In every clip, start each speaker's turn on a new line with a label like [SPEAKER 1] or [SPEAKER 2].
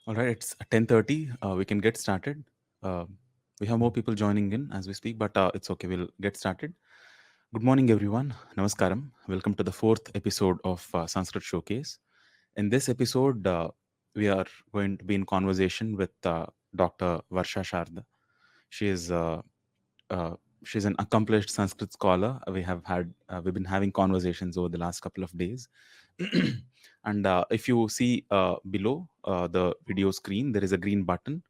[SPEAKER 1] All right, it's 10:30. We can get started. Uh, we have more people joining in as we speak, but it's okay. We'll get started. Good morning, everyone. Namaskaram. Welcome to the fourth episode of Sanskrit Showcase. In this episode, we are going to be in conversation with Dr. Varsha Sharda. She is uh, she's an accomplished Sanskrit scholar. We've been having conversations over the last couple of days, and if you see below the video screen, there is a green button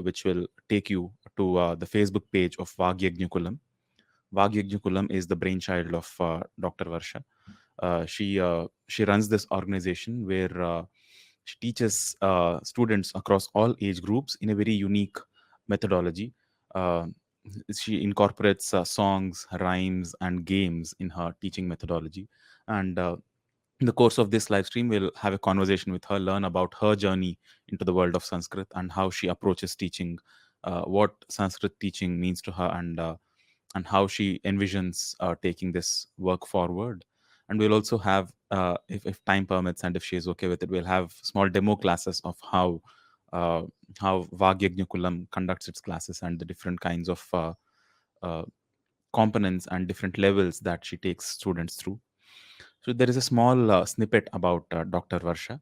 [SPEAKER 1] which will take you to the Facebook page of Vagyagnukulam. Vagyagnukulam is the brainchild of Dr. Varsha. She runs this organization where she teaches students across all age groups in a very unique methodology. Uh, she incorporates songs, rhymes, and games in her teaching methodology. And in the course of this live stream, we'll have a conversation with her, learn about her journey into the world of Sanskrit and how she approaches teaching, what Sanskrit teaching means to her, and how she envisions taking this work forward. And we'll also have, if time permits and if she is okay with it, we'll have small demo classes of uh, how Vagyagnukulam conducts its classes and the different kinds of uh, components and different levels that she takes students through. So there is a small snippet about Dr. Varsha.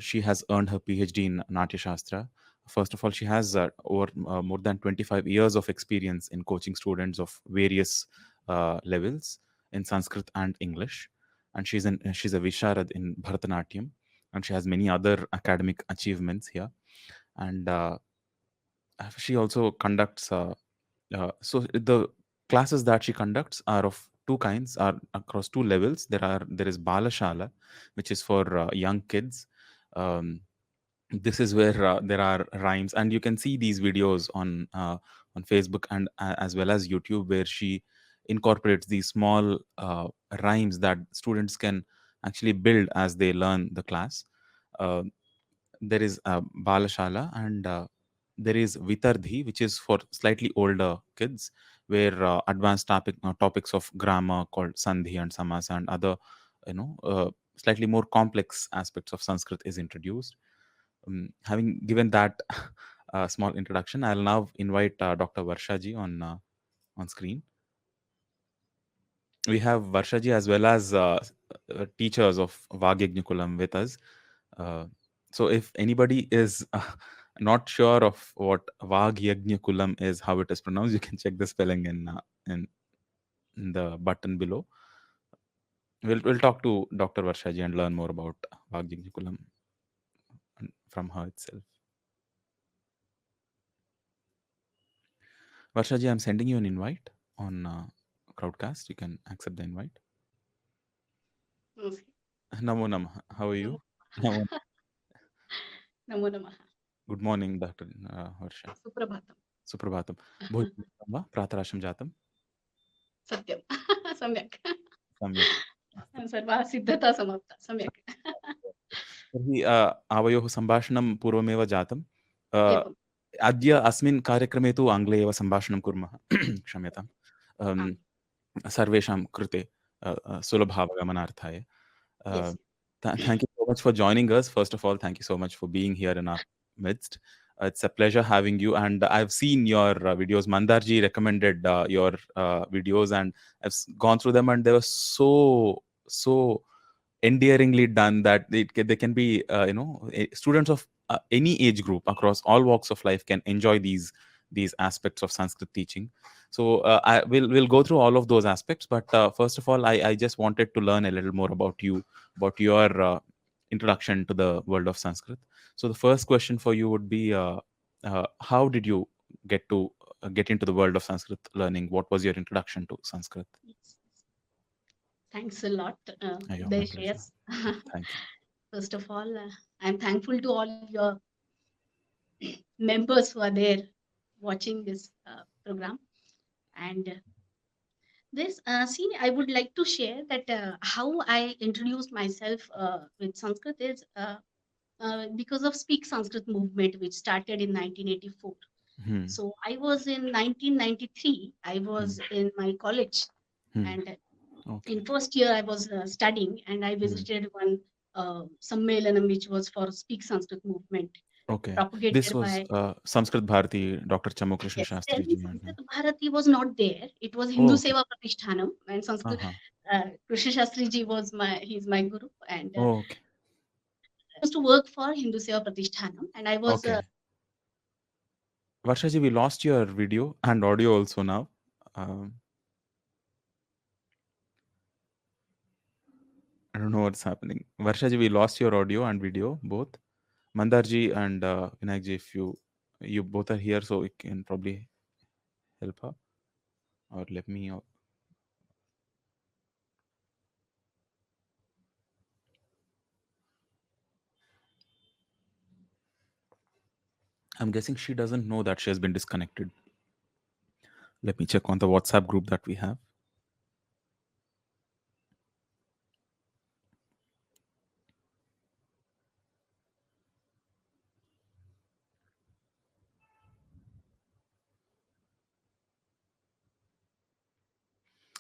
[SPEAKER 1] She has earned her PhD in Natya Shastra. First of all, she has over more than 25 years of experience in coaching students of various levels in Sanskrit and English, and she's a Visharad in Bharatanatyam, and she has many other academic achievements here. And she also conducts so the classes that she conducts are of two kinds, are across two levels. There is Balashala, which is for young kids. um, this is where there are rhymes, and you can see these videos on Facebook and as well as YouTube, where she incorporates these small rhymes that students can actually build as they learn the class. Uh, there is Balashala, and there is Vitardhi, which is for slightly older kids, where advanced topics of grammar called Sandhi and Samasa and other, slightly more complex aspects of Sanskrit is introduced. Having given that small introduction, I'll now invite Dr. Varshaji on screen. We have Varshaji as well as teachers of Vagyagnukulam with us. Uh, so if anybody is not sure of what Vagyagnukulam is, how it is pronounced, you can check the spelling in the button below. We'll talk to Dr. Varshaji and learn more about Vagyagnukulam from her itself. Varshaji, I'm sending you an invite on Crowdcast. You can accept the invite.
[SPEAKER 2] Okay.
[SPEAKER 1] Namo Namah. How are
[SPEAKER 2] Namo
[SPEAKER 1] you? Namo.
[SPEAKER 2] Namo Namaha.
[SPEAKER 1] Good morning, Dr. Varsha.
[SPEAKER 2] Suprabhatam.
[SPEAKER 1] Suprabhatam. भोजनं कृतं वा? प्रातराशं जातं?
[SPEAKER 2] Satyam. Samyak.
[SPEAKER 1] सम्यक्। अस्तु।
[SPEAKER 2] सर्वा सिद्धता समाप्ता. Samyak.
[SPEAKER 1] तर्हि आवयोः सम्भाषणं पूर्वमेव जातम्। अ,
[SPEAKER 2] एवम्.
[SPEAKER 1] अद्य अस्मिन् कार्यक्रमे तु आङ्ग्ले एव सम्भाषणं कुर्मः। क्षम्यताम्।
[SPEAKER 2] आम्.
[SPEAKER 1] सर्वेषां कृते सुलभावगमनार्थाय। Uh,
[SPEAKER 2] Yes.
[SPEAKER 1] thank you so much for joining us. First of all, thank you so much for being here in our midst. It's a pleasure having you. And I've seen your videos. Mandarji recommended your videos, and gone through them, and they were so endearingly done that they can be, students of any age group across all walks of life can enjoy these aspects of Sanskrit teaching. So I will go through all of those aspects. But first of all, I just wanted to learn a little more about you, about your introduction to the world of Sanskrit. So the first question for you would be, how did you get into the world of Sanskrit learning? What was your introduction to Sanskrit?
[SPEAKER 2] Yes. Thanks a lot,
[SPEAKER 1] Oh, my
[SPEAKER 2] Desh.
[SPEAKER 1] pleasure.
[SPEAKER 2] Yes.
[SPEAKER 1] Thank you.
[SPEAKER 2] First of all, I'm thankful to all your members who are there watching this program. And this, see, I would like to share that how I introduced myself with Sanskrit is because of Speak Sanskrit movement, which started in 1984.
[SPEAKER 1] Hmm.
[SPEAKER 2] So I was in 1993. I
[SPEAKER 1] Hmm.
[SPEAKER 2] was in my college,
[SPEAKER 1] Hmm.
[SPEAKER 2] and
[SPEAKER 1] Okay.
[SPEAKER 2] in first year I was studying, and I
[SPEAKER 1] Hmm.
[SPEAKER 2] visited one. Sammelanam, which was for Speak Sanskrit movement,
[SPEAKER 1] Okay. This
[SPEAKER 2] propagated
[SPEAKER 1] was
[SPEAKER 2] by.
[SPEAKER 1] Sanskrit Bharati, Dr. Chamu Krishna
[SPEAKER 2] Yes,
[SPEAKER 1] Shastri
[SPEAKER 2] then
[SPEAKER 1] ji.
[SPEAKER 2] Sanskrit Bharati was not there. It was
[SPEAKER 1] Oh,
[SPEAKER 2] Hindu
[SPEAKER 1] okay.
[SPEAKER 2] Seva Pratishthanam, and Sanskrit
[SPEAKER 1] Uh-huh.
[SPEAKER 2] Krishna Shastri ji was he's my guru, and
[SPEAKER 1] Oh, okay.
[SPEAKER 2] I used to work for Hindu Seva Pratishthanam, and I was
[SPEAKER 1] Okay. Varsha ji, we lost your video and audio also now. Um, I don't know what's happening. Varsha ji, we lost your audio and video both. Mandar ji and Vinayak ji, if you both are here, so we can probably help her or let me. I'm guessing she doesn't know that she has been disconnected. Let me check on the WhatsApp group that we have.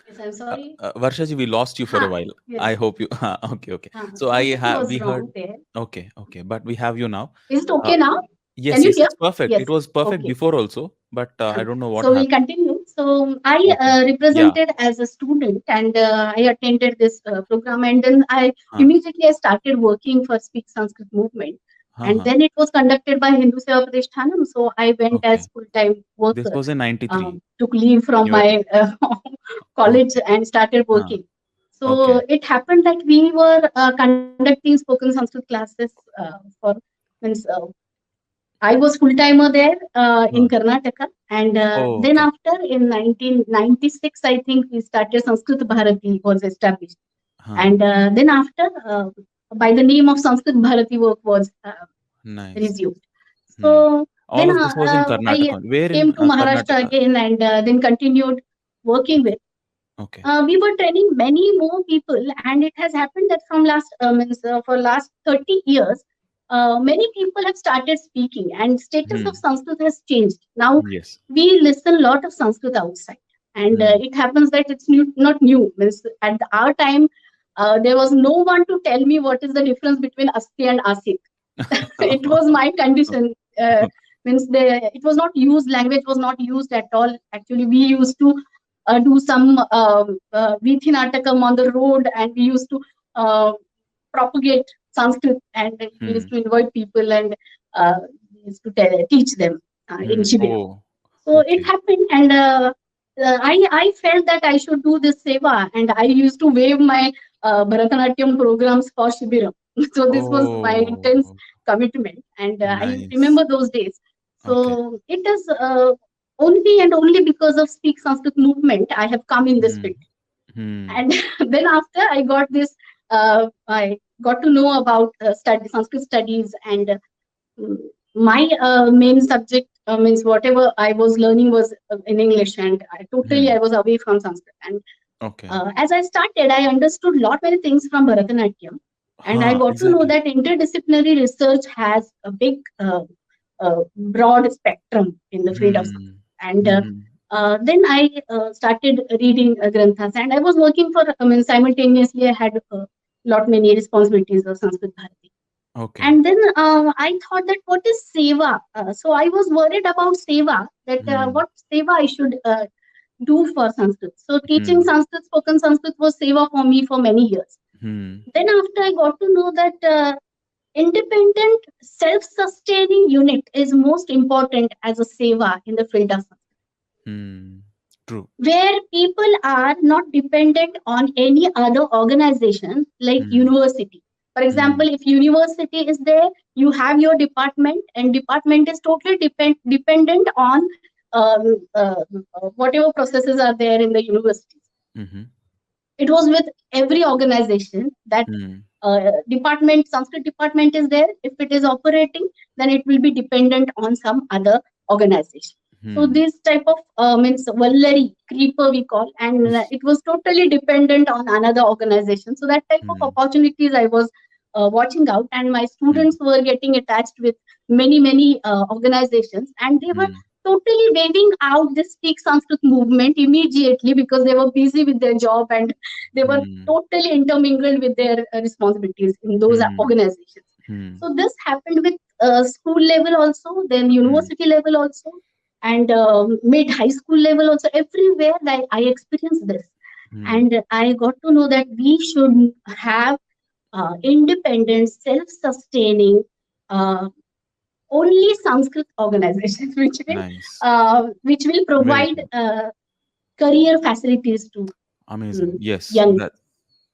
[SPEAKER 2] yes, I'm sorry.
[SPEAKER 1] Varsha ji, we lost you for a while.
[SPEAKER 2] Yes.
[SPEAKER 1] I hope you. Okay, okay. So I
[SPEAKER 2] Something
[SPEAKER 1] have
[SPEAKER 2] was
[SPEAKER 1] we heard.
[SPEAKER 2] wrong there.
[SPEAKER 1] Okay, okay, but we have you now.
[SPEAKER 2] Is it
[SPEAKER 1] Uh,
[SPEAKER 2] okay now?
[SPEAKER 1] yes,
[SPEAKER 2] Can you
[SPEAKER 1] yes,
[SPEAKER 2] hear?
[SPEAKER 1] it's perfect. It
[SPEAKER 2] Yes.
[SPEAKER 1] was perfect
[SPEAKER 2] Okay.
[SPEAKER 1] before also, but I don't know what
[SPEAKER 2] So we'll
[SPEAKER 1] happened.
[SPEAKER 2] continue. So I
[SPEAKER 1] Okay. Yeah.
[SPEAKER 2] represented as a student, and I attended this program, and then I
[SPEAKER 1] Huh.
[SPEAKER 2] immediately I started working for Speak Sanskrit movement, and
[SPEAKER 1] Huh.
[SPEAKER 2] then it was conducted by Hindu Seva Pratishthanam. So I went
[SPEAKER 1] Okay.
[SPEAKER 2] as full-time
[SPEAKER 1] This
[SPEAKER 2] worker,
[SPEAKER 1] was in '93
[SPEAKER 2] took leave
[SPEAKER 1] when
[SPEAKER 2] from
[SPEAKER 1] you were.
[SPEAKER 2] my college
[SPEAKER 1] Okay.
[SPEAKER 2] and started
[SPEAKER 1] Huh.
[SPEAKER 2] working. So
[SPEAKER 1] Okay.
[SPEAKER 2] it happened that we were conducting spoken Sanskrit classes for means I was full timer there in
[SPEAKER 1] Huh.
[SPEAKER 2] Karnataka, and
[SPEAKER 1] Oh,
[SPEAKER 2] then
[SPEAKER 1] okay.
[SPEAKER 2] after in 1996, I think we started Sanskrit Bharati was established,
[SPEAKER 1] Huh.
[SPEAKER 2] and then after by the name of Sanskrit Bharati work was
[SPEAKER 1] Nice.
[SPEAKER 2] resumed.
[SPEAKER 1] Hmm.
[SPEAKER 2] So
[SPEAKER 1] All
[SPEAKER 2] then
[SPEAKER 1] of this was in
[SPEAKER 2] I
[SPEAKER 1] Karnataka. Where in
[SPEAKER 2] came to Maharashtra
[SPEAKER 1] Karnataka?
[SPEAKER 2] again, and then continued working with.
[SPEAKER 1] Okay.
[SPEAKER 2] We were training many more people, and it has happened that from last means for last 30 years, many people have started speaking, and status of
[SPEAKER 1] Hmm.
[SPEAKER 2] Sanskrit has changed. Now
[SPEAKER 1] Yes.
[SPEAKER 2] we listen a lot of Sanskrit outside, and
[SPEAKER 1] Hmm.
[SPEAKER 2] it happens that it's new, not new. Means at our time, there was no one to tell me what is the difference between Asti and Asik. It was my condition. Means it was not used. Language was not used at all. Actually, we used to do some Vithi Natakam on the road, and we used to uh, propagate Sanskrit, and we used
[SPEAKER 1] Hmm.
[SPEAKER 2] to invite people, and we used to teach them in
[SPEAKER 1] Hmm.
[SPEAKER 2] Shibiram.
[SPEAKER 1] Oh,
[SPEAKER 2] So it
[SPEAKER 1] okay.
[SPEAKER 2] happened, and I felt that I should do this seva, and I used to waive my Bharatanatyam programs for Shibiram. So this was my intense
[SPEAKER 1] Oh,
[SPEAKER 2] commitment, and I
[SPEAKER 1] nice.
[SPEAKER 2] remember those days.
[SPEAKER 1] Okay.
[SPEAKER 2] So it is only and only because of Speak Sanskrit movement I have come in this
[SPEAKER 1] Hmm.
[SPEAKER 2] field.
[SPEAKER 1] Hmm.
[SPEAKER 2] And then after I got this, I got to know about Sanskrit studies, and my main subject means whatever I was learning was in English, and
[SPEAKER 1] Hmm.
[SPEAKER 2] I was away from Sanskrit. And
[SPEAKER 1] Okay.
[SPEAKER 2] as I started, I understood lot many things from Bharatanatyam, and I
[SPEAKER 1] Huh,
[SPEAKER 2] got to know
[SPEAKER 1] exactly.
[SPEAKER 2] that interdisciplinary research has a big, broad spectrum in the field of Sanskrit.
[SPEAKER 1] Hmm.
[SPEAKER 2] And
[SPEAKER 1] Hmm.
[SPEAKER 2] then I started reading granthas, and I was working for. I mean, simultaneously, I had lot many responsibilities of Sanskrit Bharati.
[SPEAKER 1] Okay.
[SPEAKER 2] And then I thought that what is seva? So I was worried about seva, that
[SPEAKER 1] Hmm.
[SPEAKER 2] what seva I should do for Sanskrit. So teaching
[SPEAKER 1] Hmm.
[SPEAKER 2] Sanskrit, spoken Sanskrit was seva for me for many years.
[SPEAKER 1] Hmm.
[SPEAKER 2] Then after I got to know that independent, self-sustaining unit is most important as a seva in the field of Sanskrit,
[SPEAKER 1] Hmm. True.
[SPEAKER 2] where people are not dependent on any other organization like
[SPEAKER 1] Hmm.
[SPEAKER 2] university. For
[SPEAKER 1] Hmm.
[SPEAKER 2] example, if university is there, you have your department, and department is totally dependent on whatever processes are there in the university.
[SPEAKER 1] Mm-hmm.
[SPEAKER 2] It was with every organization that
[SPEAKER 1] Hmm.
[SPEAKER 2] department, Sanskrit department is there. If it is operating, then it will be dependent on some other organization. So
[SPEAKER 1] Hmm.
[SPEAKER 2] this type of means vallari, creeper we call, and it was totally dependent on another organization. So that type of
[SPEAKER 1] Hmm.
[SPEAKER 2] opportunities I was watching out, and my
[SPEAKER 1] Hmm.
[SPEAKER 2] students were getting attached with many organizations, and they were
[SPEAKER 1] Hmm.
[SPEAKER 2] totally waving out this Speak Sanskrit movement immediately because they were busy with their job and they were
[SPEAKER 1] Hmm.
[SPEAKER 2] totally intermingled with their responsibilities in those
[SPEAKER 1] Hmm.
[SPEAKER 2] organizations.
[SPEAKER 1] Hmm.
[SPEAKER 2] So this happened with school level also, then
[SPEAKER 1] Hmm.
[SPEAKER 2] university level also, and mid high school level also. Everywhere I experienced this,
[SPEAKER 1] Hmm.
[SPEAKER 2] and I got to know that we should have independent, self-sustaining, uh, only Sanskrit organizations,
[SPEAKER 1] Nice.
[SPEAKER 2] which will
[SPEAKER 1] Very
[SPEAKER 2] provide
[SPEAKER 1] good.
[SPEAKER 2] career facilities to
[SPEAKER 1] Amazing. Yes.
[SPEAKER 2] young
[SPEAKER 1] That.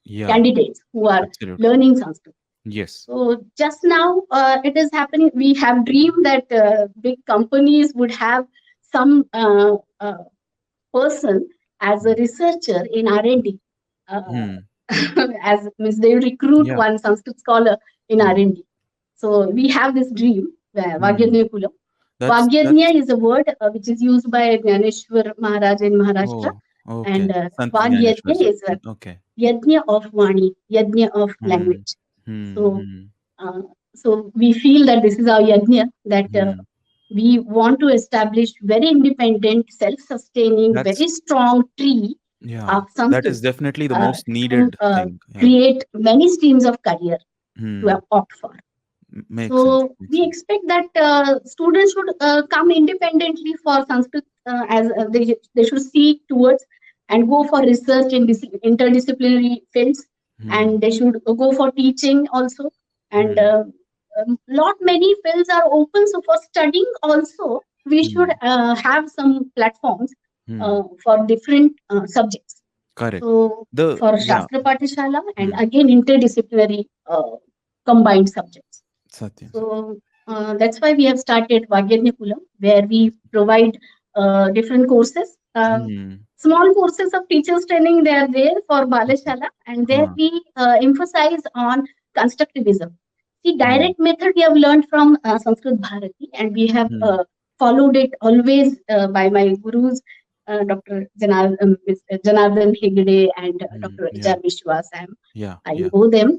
[SPEAKER 1] Yeah.
[SPEAKER 2] candidates who are
[SPEAKER 1] Absolutely.
[SPEAKER 2] learning Sanskrit.
[SPEAKER 1] Yes.
[SPEAKER 2] So just now, it is happening. We have dreamed that big companies would have some person as a researcher in R&D.
[SPEAKER 1] Hmm.
[SPEAKER 2] As means they recruit
[SPEAKER 1] Yeah.
[SPEAKER 2] one Sanskrit scholar in
[SPEAKER 1] Hmm.
[SPEAKER 2] R&D. So we have this dream,
[SPEAKER 1] Hmm.
[SPEAKER 2] Vagyajna Kulam.
[SPEAKER 1] That's.
[SPEAKER 2] Vagyajna is a word which is used by Jnaneshwar Maharaj in Maharashtra,
[SPEAKER 1] Oh. Okay.
[SPEAKER 2] and
[SPEAKER 1] Sant Jnaneshwar
[SPEAKER 2] Vagyajna
[SPEAKER 1] ji.
[SPEAKER 2] is a
[SPEAKER 1] Okay.
[SPEAKER 2] yajna of Vani, yajna of
[SPEAKER 1] Hmm.
[SPEAKER 2] language.
[SPEAKER 1] Hmm.
[SPEAKER 2] So,
[SPEAKER 1] Hmm.
[SPEAKER 2] we feel that this is our yajna, that
[SPEAKER 1] Hmm.
[SPEAKER 2] we want to establish very independent, self-sustaining,
[SPEAKER 1] That's.
[SPEAKER 2] very strong tree
[SPEAKER 1] Yeah.
[SPEAKER 2] of
[SPEAKER 1] That
[SPEAKER 2] Sanskrit
[SPEAKER 1] is definitely the
[SPEAKER 2] uh,
[SPEAKER 1] most
[SPEAKER 2] to
[SPEAKER 1] needed thing. Yeah.
[SPEAKER 2] create many streams of career to
[SPEAKER 1] Hmm.
[SPEAKER 2] opt for.
[SPEAKER 1] Makes sense.
[SPEAKER 2] So
[SPEAKER 1] Makes
[SPEAKER 2] we
[SPEAKER 1] sense.
[SPEAKER 2] expect that students should come independently for Sanskrit, as they should seek towards and go for research in interdisciplinary fields,
[SPEAKER 1] Hmm.
[SPEAKER 2] and they should go for teaching also. And
[SPEAKER 1] Hmm.
[SPEAKER 2] lot many fields are open. So for studying also, we should
[SPEAKER 1] Hmm.
[SPEAKER 2] have some platforms
[SPEAKER 1] Hmm.
[SPEAKER 2] for different subjects.
[SPEAKER 1] Correct.
[SPEAKER 2] So
[SPEAKER 1] The
[SPEAKER 2] for
[SPEAKER 1] yeah.
[SPEAKER 2] Shastra Patishala and
[SPEAKER 1] Hmm.
[SPEAKER 2] again interdisciplinary combined subjects.
[SPEAKER 1] Satyam.
[SPEAKER 2] So that's why we have started Vagyajna Kulam, where we provide different courses.
[SPEAKER 1] Hmm.
[SPEAKER 2] Small courses of teachers training, they are there for
[SPEAKER 1] Okay.
[SPEAKER 2] Balashala, and there
[SPEAKER 1] Huh.
[SPEAKER 2] we emphasize on constructivism. See,
[SPEAKER 1] Hmm.
[SPEAKER 2] direct method we have learned from Sanskrit Bharati, and we have
[SPEAKER 1] Hmm.
[SPEAKER 2] followed it always by my gurus, Dr. Janardhan Hegde and
[SPEAKER 1] Hmm.
[SPEAKER 2] Dr.
[SPEAKER 1] Yeah.
[SPEAKER 2] Ajar Vishwas.
[SPEAKER 1] Yeah.
[SPEAKER 2] I
[SPEAKER 1] Yeah.
[SPEAKER 2] owe them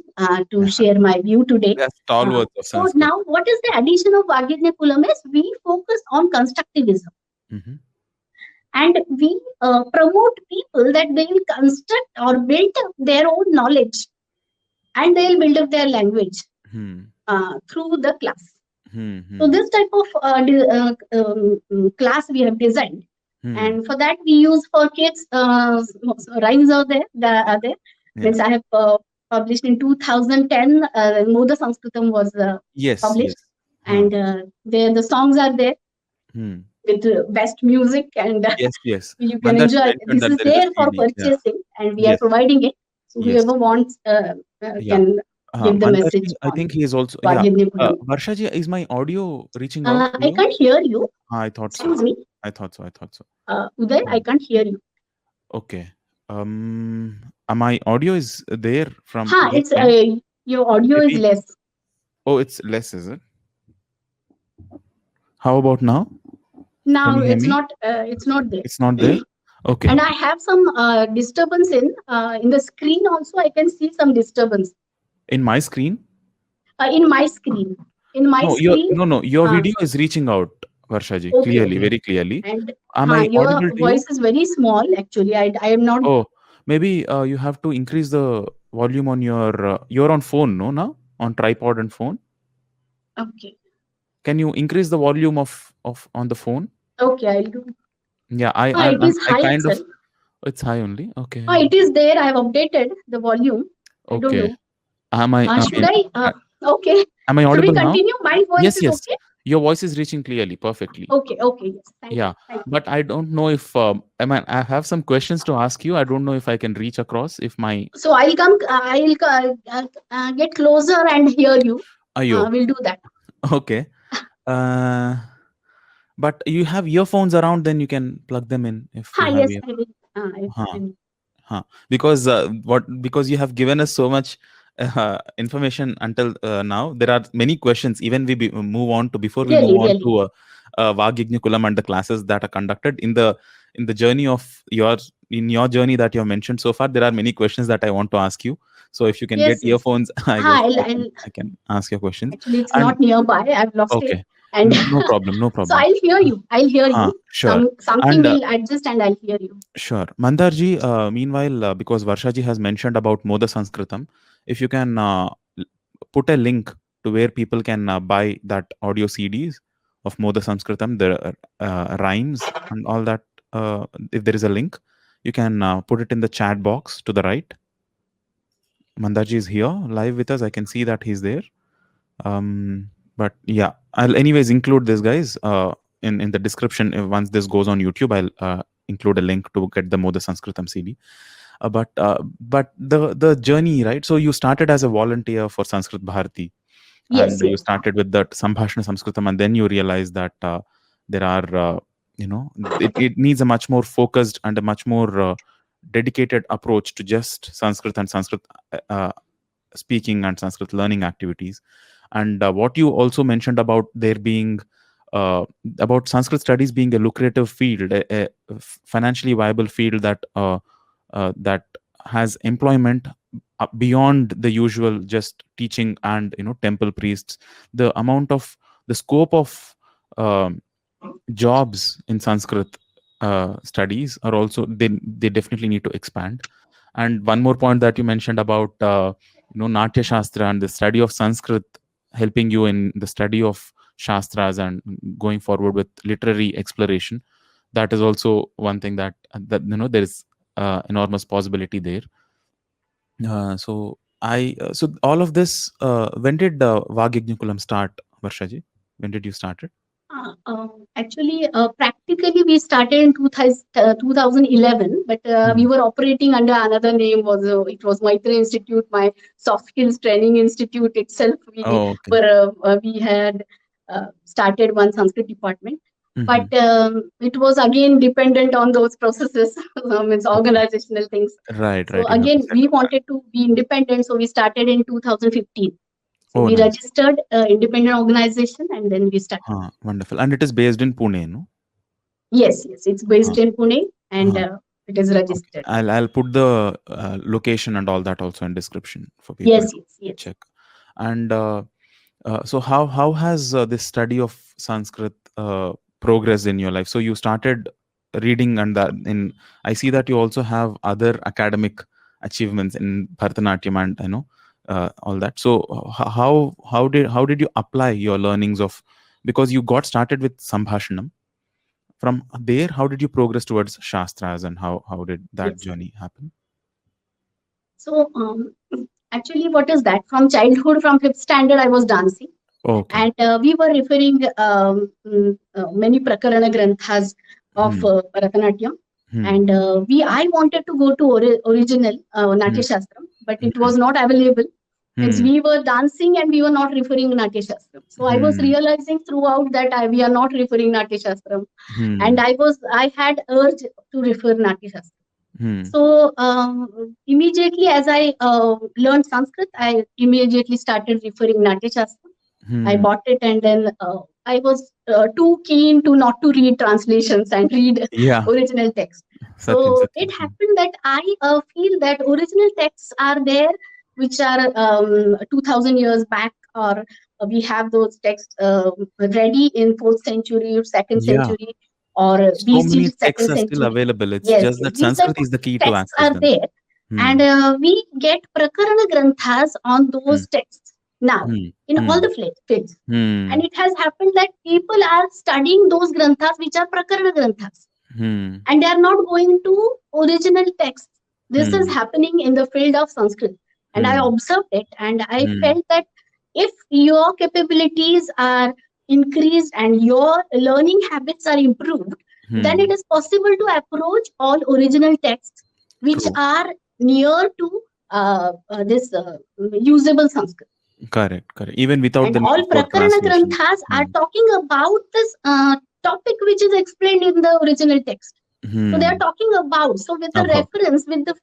[SPEAKER 2] to
[SPEAKER 1] Yeah.
[SPEAKER 2] share my view today.
[SPEAKER 1] They are stalwarts of
[SPEAKER 2] So
[SPEAKER 1] Sanskrit.
[SPEAKER 2] now, what is the addition of Vagyajna Kulam is we focus on constructivism,
[SPEAKER 1] Hmm.
[SPEAKER 2] and we promote people that they will construct or build up their own knowledge, and they will build up their language
[SPEAKER 1] Hmm.
[SPEAKER 2] through the class.
[SPEAKER 1] Hmm.
[SPEAKER 2] So
[SPEAKER 1] Hmm.
[SPEAKER 2] this type of class we have designed,
[SPEAKER 1] Hmm.
[SPEAKER 2] and for that we use for kids rhymes are there.
[SPEAKER 1] Yeah.
[SPEAKER 2] Means I have published in 2010. Moda Sanskritam was
[SPEAKER 1] Yes.
[SPEAKER 2] published,
[SPEAKER 1] Yes. Huh.
[SPEAKER 2] and there the songs are there
[SPEAKER 1] Hmm.
[SPEAKER 2] with best music, and
[SPEAKER 1] Yes. Yes.
[SPEAKER 2] you can
[SPEAKER 1] Mandash
[SPEAKER 2] enjoy.
[SPEAKER 1] mentioned
[SPEAKER 2] This
[SPEAKER 1] that
[SPEAKER 2] is
[SPEAKER 1] there is a
[SPEAKER 2] there for
[SPEAKER 1] CD. Yeah.
[SPEAKER 2] purchasing, and we are
[SPEAKER 1] Yes.
[SPEAKER 2] providing it. So
[SPEAKER 1] Yes.
[SPEAKER 2] whoever wants
[SPEAKER 1] Yeah.
[SPEAKER 2] can give the
[SPEAKER 1] Mandashi,
[SPEAKER 2] message
[SPEAKER 1] I
[SPEAKER 2] on
[SPEAKER 1] think he is also. Yeah.
[SPEAKER 2] Vagyajna Kulam.
[SPEAKER 1] Varshaji, is my audio reaching out to
[SPEAKER 2] I
[SPEAKER 1] you?
[SPEAKER 2] can't hear you.
[SPEAKER 1] I thought so.
[SPEAKER 2] Excuse me,
[SPEAKER 1] I thought so. I thought so.
[SPEAKER 2] Uday. I
[SPEAKER 1] Hmm.
[SPEAKER 2] can't hear you.
[SPEAKER 1] Okay. My audio is there from
[SPEAKER 2] Ha,
[SPEAKER 1] your
[SPEAKER 2] it's
[SPEAKER 1] end.
[SPEAKER 2] your audio is
[SPEAKER 1] Maybe.
[SPEAKER 2] less.
[SPEAKER 1] Oh, it's less, is it? How about now? Can
[SPEAKER 2] Now
[SPEAKER 1] you hear me?
[SPEAKER 2] it's not there.
[SPEAKER 1] It's not there. Okay.
[SPEAKER 2] And I have some disturbance in the screen also. I can see some disturbance
[SPEAKER 1] In my screen?
[SPEAKER 2] in my screen. In my
[SPEAKER 1] No, your
[SPEAKER 2] screen,
[SPEAKER 1] no, no. Your
[SPEAKER 2] uh,
[SPEAKER 1] video is reaching out, Varshaji,
[SPEAKER 2] okay,
[SPEAKER 1] clearly,
[SPEAKER 2] okay.
[SPEAKER 1] very clearly.
[SPEAKER 2] And
[SPEAKER 1] Am I
[SPEAKER 2] your
[SPEAKER 1] audible to you?
[SPEAKER 2] voice is very small. Actually, I am not.
[SPEAKER 1] Oh, maybe you have to increase the volume on your. You're on phone, no? Now on tripod and phone.
[SPEAKER 2] Okay,
[SPEAKER 1] Can you increase the volume of on the phone?
[SPEAKER 2] okay, I'll do.
[SPEAKER 1] Yeah,
[SPEAKER 2] It is
[SPEAKER 1] I
[SPEAKER 2] high
[SPEAKER 1] kind of.
[SPEAKER 2] itself.
[SPEAKER 1] It's high only. Okay.
[SPEAKER 2] It is there. I have updated the volume. I don't
[SPEAKER 1] Okay.
[SPEAKER 2] know.
[SPEAKER 1] Am I? I
[SPEAKER 2] Should
[SPEAKER 1] mean,
[SPEAKER 2] I? Okay.
[SPEAKER 1] am I
[SPEAKER 2] Should we
[SPEAKER 1] audible now?
[SPEAKER 2] continue? My voice
[SPEAKER 1] Yes,
[SPEAKER 2] is
[SPEAKER 1] yes.
[SPEAKER 2] okay.
[SPEAKER 1] Your voice is reaching clearly, perfectly.
[SPEAKER 2] Okay, okay, yes. Thank you.
[SPEAKER 1] Yeah,
[SPEAKER 2] Thank you.
[SPEAKER 1] but I don't know if I have some questions to ask you. I don't know if I can reach across if my
[SPEAKER 2] So I'll come. Get closer and hear you.
[SPEAKER 1] ayo.
[SPEAKER 2] We'll do that.
[SPEAKER 1] Okay. Uh, but you have earphones around, then you can plug them in if you have
[SPEAKER 2] Yes,
[SPEAKER 1] ear.
[SPEAKER 2] I will.
[SPEAKER 1] Huh.
[SPEAKER 2] I will.
[SPEAKER 1] Because because you have given us so much information until now. There are many questions. Even move on to before we
[SPEAKER 2] Really,
[SPEAKER 1] move on
[SPEAKER 2] really.
[SPEAKER 1] to Vagyajna Kulam and the classes that are conducted in the journey of your journey that you have mentioned so far. There are many questions that I want to ask you. So if you can get
[SPEAKER 2] Yes, yes.
[SPEAKER 1] earphones, I guess
[SPEAKER 2] I'll.
[SPEAKER 1] I can ask your questions.
[SPEAKER 2] Actually, it's
[SPEAKER 1] And
[SPEAKER 2] not nearby. I've lost it.
[SPEAKER 1] okay.
[SPEAKER 2] And
[SPEAKER 1] No problem, no
[SPEAKER 2] so
[SPEAKER 1] problem.
[SPEAKER 2] I'll hear you. I'll hear you.
[SPEAKER 1] Sure.
[SPEAKER 2] Something
[SPEAKER 1] And
[SPEAKER 2] will adjust, and I'll hear you.
[SPEAKER 1] sure. Mandarji, meanwhile, because Varshaji has mentioned about Moda Sanskritam, if you can l- put a link to where people can buy that audio CDs of Moda Sanskritam, the rhymes and all that, if there is a link, you can put it in the chat box to the right. Mandarji is here live with us. I can see that he's there. But yeah, I'll anyways include this, guys, in the description. Once this goes on YouTube, I'll include a link to get the Moda Sanskritam CD. But the journey, right? So you started as a volunteer for Sanskrit Bharati, and
[SPEAKER 2] Yes,
[SPEAKER 1] you
[SPEAKER 2] yes,
[SPEAKER 1] started with that Sambhashana Sanskritam, and then you realize that there are it needs a much more focused and a much more dedicated approach to just Sanskrit and Sanskrit speaking and Sanskrit learning activities. And what you also mentioned about there being about Sanskrit studies being a lucrative field, a financially viable field that has employment beyond the usual just teaching and temple priests. The amount of the scope of um, jobs in Sanskrit studies are also, they definitely need to expand. And one more point that you mentioned about Natya Shastra and the study of Sanskrit helping you in the study of Shastras and going forward with literary exploration. That is also one thing that there is enormous possibility there. So all of this. When did Vagyajnakulam start, Varshaji? When did you start it?
[SPEAKER 2] Actually, practically we started in 2011, but we
[SPEAKER 1] Hmm.
[SPEAKER 2] were operating under another name. It was Maitri Institute, my soft skills training institute itself.
[SPEAKER 1] Oh, okay.
[SPEAKER 2] We had started one Sanskrit department, but
[SPEAKER 1] Hmm.
[SPEAKER 2] it was again dependent on those processes, it's
[SPEAKER 1] Okay.
[SPEAKER 2] organizational things.
[SPEAKER 1] Right,
[SPEAKER 2] So
[SPEAKER 1] right. You have to
[SPEAKER 2] again,
[SPEAKER 1] set
[SPEAKER 2] we
[SPEAKER 1] up that.
[SPEAKER 2] wanted to be independent, so we started in 2015. So
[SPEAKER 1] Oh,
[SPEAKER 2] we
[SPEAKER 1] nice.
[SPEAKER 2] registered independent organization, and then we started.
[SPEAKER 1] Wonderful. And it is based in Pune, no?
[SPEAKER 2] Yes, yes, it's
[SPEAKER 1] Huh.
[SPEAKER 2] based in Pune, and
[SPEAKER 1] Uh-huh.
[SPEAKER 2] it is
[SPEAKER 1] Okay.
[SPEAKER 2] registered.
[SPEAKER 1] I'll put the location and all that also in description for people
[SPEAKER 2] Yes,
[SPEAKER 1] to
[SPEAKER 2] yes, yes.
[SPEAKER 1] check. And so how has this study of Sanskrit progressed in your life? So you started reading, and that in I see that you also have other academic achievements in Bharatanatyam and all that. So how did you apply your learnings of, because you got started with Sambhashanam. From there, how did you progress towards Shastras, and how did that
[SPEAKER 2] Yes.
[SPEAKER 1] journey happen?
[SPEAKER 2] So actually, what is that? From childhood, from fifth standard, I was dancing,
[SPEAKER 1] Okay.
[SPEAKER 2] and we were referring many prakarana granthas of
[SPEAKER 1] Hmm.
[SPEAKER 2] Bharatanatyam,
[SPEAKER 1] Hmm.
[SPEAKER 2] and I wanted to go to original
[SPEAKER 1] Hmm.
[SPEAKER 2] Natya Shastram, but it
[SPEAKER 1] Hmm.
[SPEAKER 2] was not available. Means
[SPEAKER 1] Hmm.
[SPEAKER 2] we were dancing and we were not referring Natya Shastram. So I was
[SPEAKER 1] Hmm.
[SPEAKER 2] realizing throughout that we are not referring Natya Shastram, and
[SPEAKER 1] Hmm.
[SPEAKER 2] I had urge to refer Natya Shastram.
[SPEAKER 1] Hmm.
[SPEAKER 2] So immediately as I learned Sanskrit, I immediately started referring Natya Shastra. I
[SPEAKER 1] Hmm.
[SPEAKER 2] bought it, and then I was too keen to not to read translations and read
[SPEAKER 1] Yeah.
[SPEAKER 2] original text.
[SPEAKER 1] Satyam,
[SPEAKER 2] So it
[SPEAKER 1] Satyam. Hmm.
[SPEAKER 2] happened that I feel that original texts are there, which are 2000 years back, or we have those texts ready in 4th century or 2nd
[SPEAKER 1] Yeah.
[SPEAKER 2] century, or
[SPEAKER 1] So
[SPEAKER 2] BC
[SPEAKER 1] many texts
[SPEAKER 2] second
[SPEAKER 1] are still
[SPEAKER 2] century.
[SPEAKER 1] available. It's
[SPEAKER 2] Yes,
[SPEAKER 1] just
[SPEAKER 2] yes,
[SPEAKER 1] that
[SPEAKER 2] these are
[SPEAKER 1] Sanskrit is the key to
[SPEAKER 2] texts
[SPEAKER 1] access
[SPEAKER 2] are
[SPEAKER 1] them.
[SPEAKER 2] there,
[SPEAKER 1] Hmm.
[SPEAKER 2] and we get prakarana granthas on
[SPEAKER 1] Hmm.
[SPEAKER 2] those texts now
[SPEAKER 1] Hmm.
[SPEAKER 2] in all
[SPEAKER 1] Hmm.
[SPEAKER 2] the fields.
[SPEAKER 1] Hmm.
[SPEAKER 2] And it has happened that people are studying those granthas which are prakarana granthas,
[SPEAKER 1] Hmm.
[SPEAKER 2] and they are not going to original texts. This is
[SPEAKER 1] Hmm.
[SPEAKER 2] happening in the field of Sanskrit, and I
[SPEAKER 1] Hmm.
[SPEAKER 2] observed it, and I
[SPEAKER 1] Hmm.
[SPEAKER 2] felt that if your capabilities are increased and your learning habits are improved, then it
[SPEAKER 1] Hmm.
[SPEAKER 2] is possible to approach all original texts which
[SPEAKER 1] True.
[SPEAKER 2] are near to this usable Sanskrit.
[SPEAKER 1] Correct. Correct. Even without
[SPEAKER 2] And
[SPEAKER 1] the
[SPEAKER 2] all
[SPEAKER 1] need for
[SPEAKER 2] Prakarana
[SPEAKER 1] translations.
[SPEAKER 2] Granthas are
[SPEAKER 1] Hmm.
[SPEAKER 2] talking about this topic which is explained in the original text. So they are
[SPEAKER 1] Hmm.
[SPEAKER 2] talking about. So with the
[SPEAKER 1] About.
[SPEAKER 2] reference, with the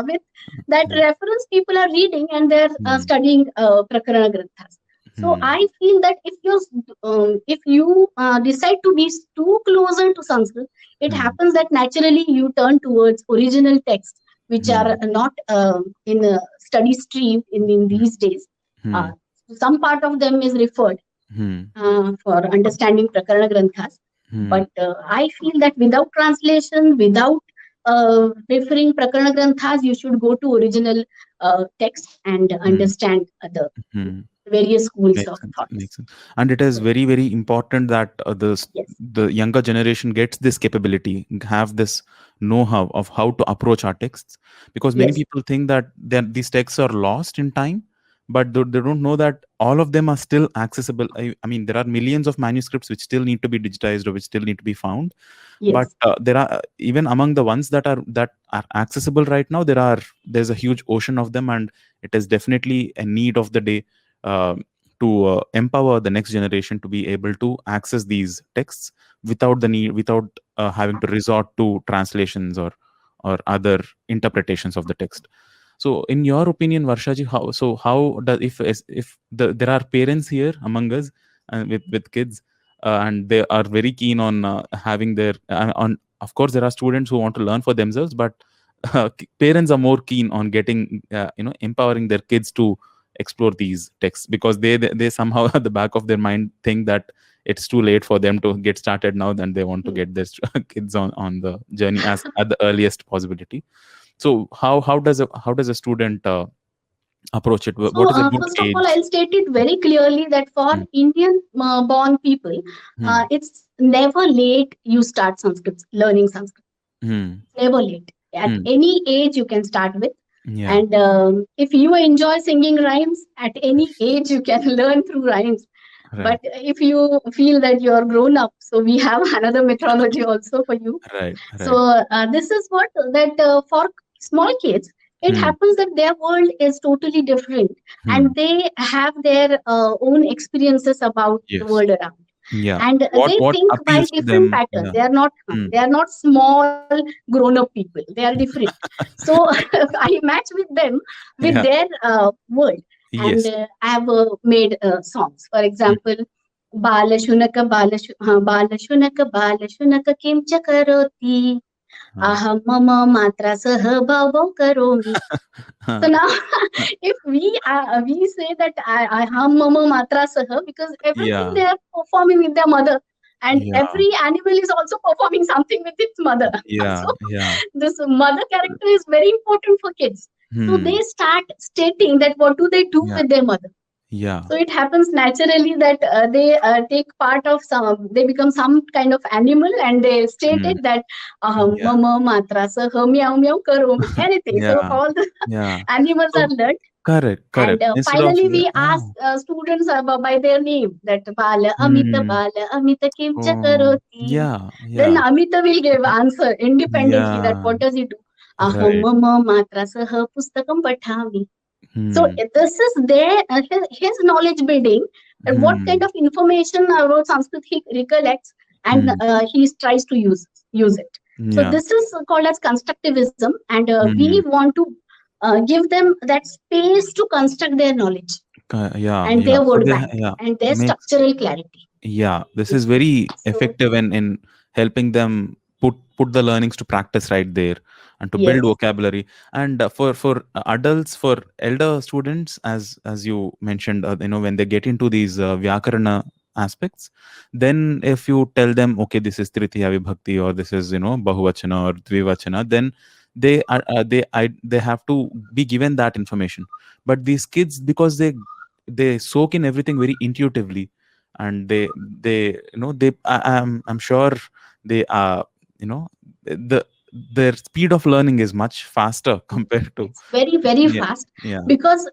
[SPEAKER 2] with that
[SPEAKER 1] Hmm.
[SPEAKER 2] reference, people are reading and they're
[SPEAKER 1] Hmm.
[SPEAKER 2] studying Prakarana Granthas. So
[SPEAKER 1] Hmm.
[SPEAKER 2] I feel that if you decide to be too closer to Sanskrit, it
[SPEAKER 1] Hmm.
[SPEAKER 2] happens that naturally you turn towards original texts which are
[SPEAKER 1] Hmm.
[SPEAKER 2] not in a study stream in these days. Uh,
[SPEAKER 1] Hmm.
[SPEAKER 2] some part of them is referred.
[SPEAKER 1] Hmm.
[SPEAKER 2] for understanding Prakarana Granthas.
[SPEAKER 1] Hmm.
[SPEAKER 2] But I feel that without translation, without referring Prakarana Granthas, you should go to original text and
[SPEAKER 1] Hmm.
[SPEAKER 2] understand the
[SPEAKER 1] Hmm.
[SPEAKER 2] various schools of
[SPEAKER 1] Makes sense.
[SPEAKER 2] thoughts.
[SPEAKER 1] Makes sense. And it is
[SPEAKER 2] So,
[SPEAKER 1] very, very important that
[SPEAKER 2] yes,
[SPEAKER 1] the younger generation gets this capability, have this know-how of how to approach our texts, because many
[SPEAKER 2] yes,
[SPEAKER 1] people think that these texts are lost in time, but they don't know that all of them are still accessible. I mean, there are millions of manuscripts which still need to be digitized or which still need to be found, but
[SPEAKER 2] yes,
[SPEAKER 1] there are even among the ones that are accessible right now, there's a huge ocean of them, and it is definitely a need of the day. um to empower the next generation to be able to access these texts without having to resort to translations or other interpretations of the text. So in your opinion, Varshaji, how does if there are parents here among us with kids, and they are very keen on having their on of course there are students who want to learn for themselves, but parents are more keen on getting empowering their kids to explore these texts, because they somehow at the back of their mind think that it's too late for them to get started now, then they want to
[SPEAKER 2] mm.
[SPEAKER 1] get their kids on the journey as at the earliest possibility. So how does a student approach it?
[SPEAKER 2] So,
[SPEAKER 1] What is a good
[SPEAKER 2] first of all,
[SPEAKER 1] age?
[SPEAKER 2] I'll state it very clearly that for
[SPEAKER 1] Hmm.
[SPEAKER 2] Indian born people,
[SPEAKER 1] Hmm.
[SPEAKER 2] it's never late you start Sanskrit, learning Sanskrit.
[SPEAKER 1] Hmm.
[SPEAKER 2] Never late. At
[SPEAKER 1] Hmm.
[SPEAKER 2] any age, you can start with.
[SPEAKER 1] Yeah.
[SPEAKER 2] And if you enjoy singing rhymes, at any age, you can learn through rhymes.
[SPEAKER 1] Right.
[SPEAKER 2] But if you feel that you're grown up, so we have another methodology also for you.
[SPEAKER 1] Right.
[SPEAKER 2] So
[SPEAKER 1] Right.
[SPEAKER 2] this is what that for small kids, it
[SPEAKER 1] Hmm.
[SPEAKER 2] happens that their world is totally different,
[SPEAKER 1] Hmm.
[SPEAKER 2] and they have their own experiences about the
[SPEAKER 1] Yes.
[SPEAKER 2] world around,
[SPEAKER 1] Yeah.
[SPEAKER 2] and
[SPEAKER 1] What
[SPEAKER 2] they
[SPEAKER 1] what
[SPEAKER 2] think by
[SPEAKER 1] appeals to
[SPEAKER 2] different
[SPEAKER 1] them?
[SPEAKER 2] patterns.
[SPEAKER 1] Yeah. Hmm.
[SPEAKER 2] They are not small grown up people. They are different. So I match with them with
[SPEAKER 1] Yeah.
[SPEAKER 2] their world, and
[SPEAKER 1] Yes.
[SPEAKER 2] I have made songs. For
[SPEAKER 1] Hmm.
[SPEAKER 2] example, बालशुनक किं च करोति
[SPEAKER 1] Huh.
[SPEAKER 2] aham mama matra sah bhavau karomi. So
[SPEAKER 1] Huh.
[SPEAKER 2] now, if we say that aham mama matra sah, because everything
[SPEAKER 1] Yeah.
[SPEAKER 2] they are performing with their mother, and
[SPEAKER 1] Yeah.
[SPEAKER 2] every animal is also performing something with its mother.
[SPEAKER 1] Yeah.
[SPEAKER 2] So
[SPEAKER 1] Yeah.
[SPEAKER 2] this mother character is very important for kids. So
[SPEAKER 1] Hmm.
[SPEAKER 2] they start stating that what do they do
[SPEAKER 1] Yeah.
[SPEAKER 2] with their mother.
[SPEAKER 1] Yeah.
[SPEAKER 2] So it happens naturally that they take part of some, they become some kind of animal, and they
[SPEAKER 1] Hmm.
[SPEAKER 2] stated that
[SPEAKER 1] Yeah.
[SPEAKER 2] mama matra sah meow meow karomi, anything. So
[SPEAKER 1] Yeah.
[SPEAKER 2] all the
[SPEAKER 1] Yeah.
[SPEAKER 2] animals are
[SPEAKER 1] So
[SPEAKER 2] learned,
[SPEAKER 1] correct.
[SPEAKER 2] and
[SPEAKER 1] Correct. Instead of
[SPEAKER 2] finally
[SPEAKER 1] yeah.
[SPEAKER 2] we ask
[SPEAKER 1] Oh.
[SPEAKER 2] students by their name that
[SPEAKER 1] Hmm.
[SPEAKER 2] Bala Amita kim cha
[SPEAKER 1] Oh.
[SPEAKER 2] karoti.
[SPEAKER 1] Yeah.
[SPEAKER 2] Then
[SPEAKER 1] Yeah.
[SPEAKER 2] Amita will give answer independently that
[SPEAKER 1] Yeah.
[SPEAKER 2] what does he do. Aham
[SPEAKER 1] Right.
[SPEAKER 2] mama matra sah pustakam pathami. So
[SPEAKER 1] Hmm.
[SPEAKER 2] this is their his knowledge building, and what kind
[SPEAKER 1] Hmm.
[SPEAKER 2] of information about Sanskrit he recollects, and
[SPEAKER 1] Hmm.
[SPEAKER 2] he tries to use it. So
[SPEAKER 1] Yeah.
[SPEAKER 2] this is called as constructivism, and we
[SPEAKER 1] Hmm.
[SPEAKER 2] want to give them that space to construct their knowledge
[SPEAKER 1] Yeah.
[SPEAKER 2] and
[SPEAKER 1] Yeah.
[SPEAKER 2] their
[SPEAKER 1] So
[SPEAKER 2] word
[SPEAKER 1] they
[SPEAKER 2] bank
[SPEAKER 1] yeah
[SPEAKER 2] and their
[SPEAKER 1] makes
[SPEAKER 2] structural clarity.
[SPEAKER 1] yeah, this is
[SPEAKER 2] Yes.
[SPEAKER 1] very
[SPEAKER 2] So
[SPEAKER 1] effective in helping them put the learnings to practice right there and to build
[SPEAKER 2] yes,
[SPEAKER 1] vocabulary. And for adults, for elder students, as you mentioned, when they get into these vyakarana aspects, then if you tell them, okay, this is tritiya vibhakti, or this is bahuvachana or dvivachana, then they have to be given that information. But these kids, because they soak in everything very intuitively, and I'm sure they you know the their speed of learning is much faster compared to
[SPEAKER 2] it's very very
[SPEAKER 1] yeah.
[SPEAKER 2] fast,
[SPEAKER 1] Yeah.
[SPEAKER 2] because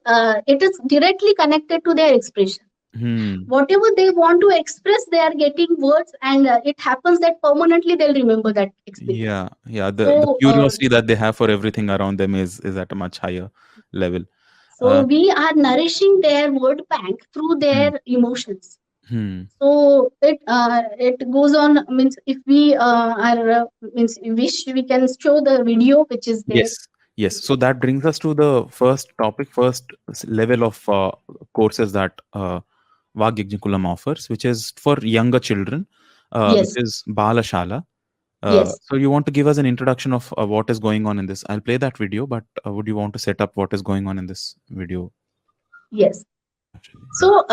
[SPEAKER 2] it is directly connected to their expression.
[SPEAKER 1] Hmm.
[SPEAKER 2] Whatever they want to express, they are getting words, and it happens that permanently they'll remember that experience.
[SPEAKER 1] Yeah. Yeah, the
[SPEAKER 2] So
[SPEAKER 1] curiosity that they have for everything around them is at a much higher level.
[SPEAKER 2] so
[SPEAKER 1] uh,
[SPEAKER 2] we are nourishing their word bank through
[SPEAKER 1] hmm.
[SPEAKER 2] their emotions.
[SPEAKER 1] Hmm.
[SPEAKER 2] So it goes on, means if we are means wish, we can show the video which is there.
[SPEAKER 1] Yes, yes. So that brings us to the first topic, first level of courses that Vagyajnakulam offers, which is for younger children, which
[SPEAKER 2] Yes,
[SPEAKER 1] is Balashala.
[SPEAKER 2] yes,
[SPEAKER 1] So you want to give us an introduction of what is going on in this? I'll play that video, but would you want to set up what is going on in this video?
[SPEAKER 2] yes.
[SPEAKER 1] Actually, yeah.
[SPEAKER 2] So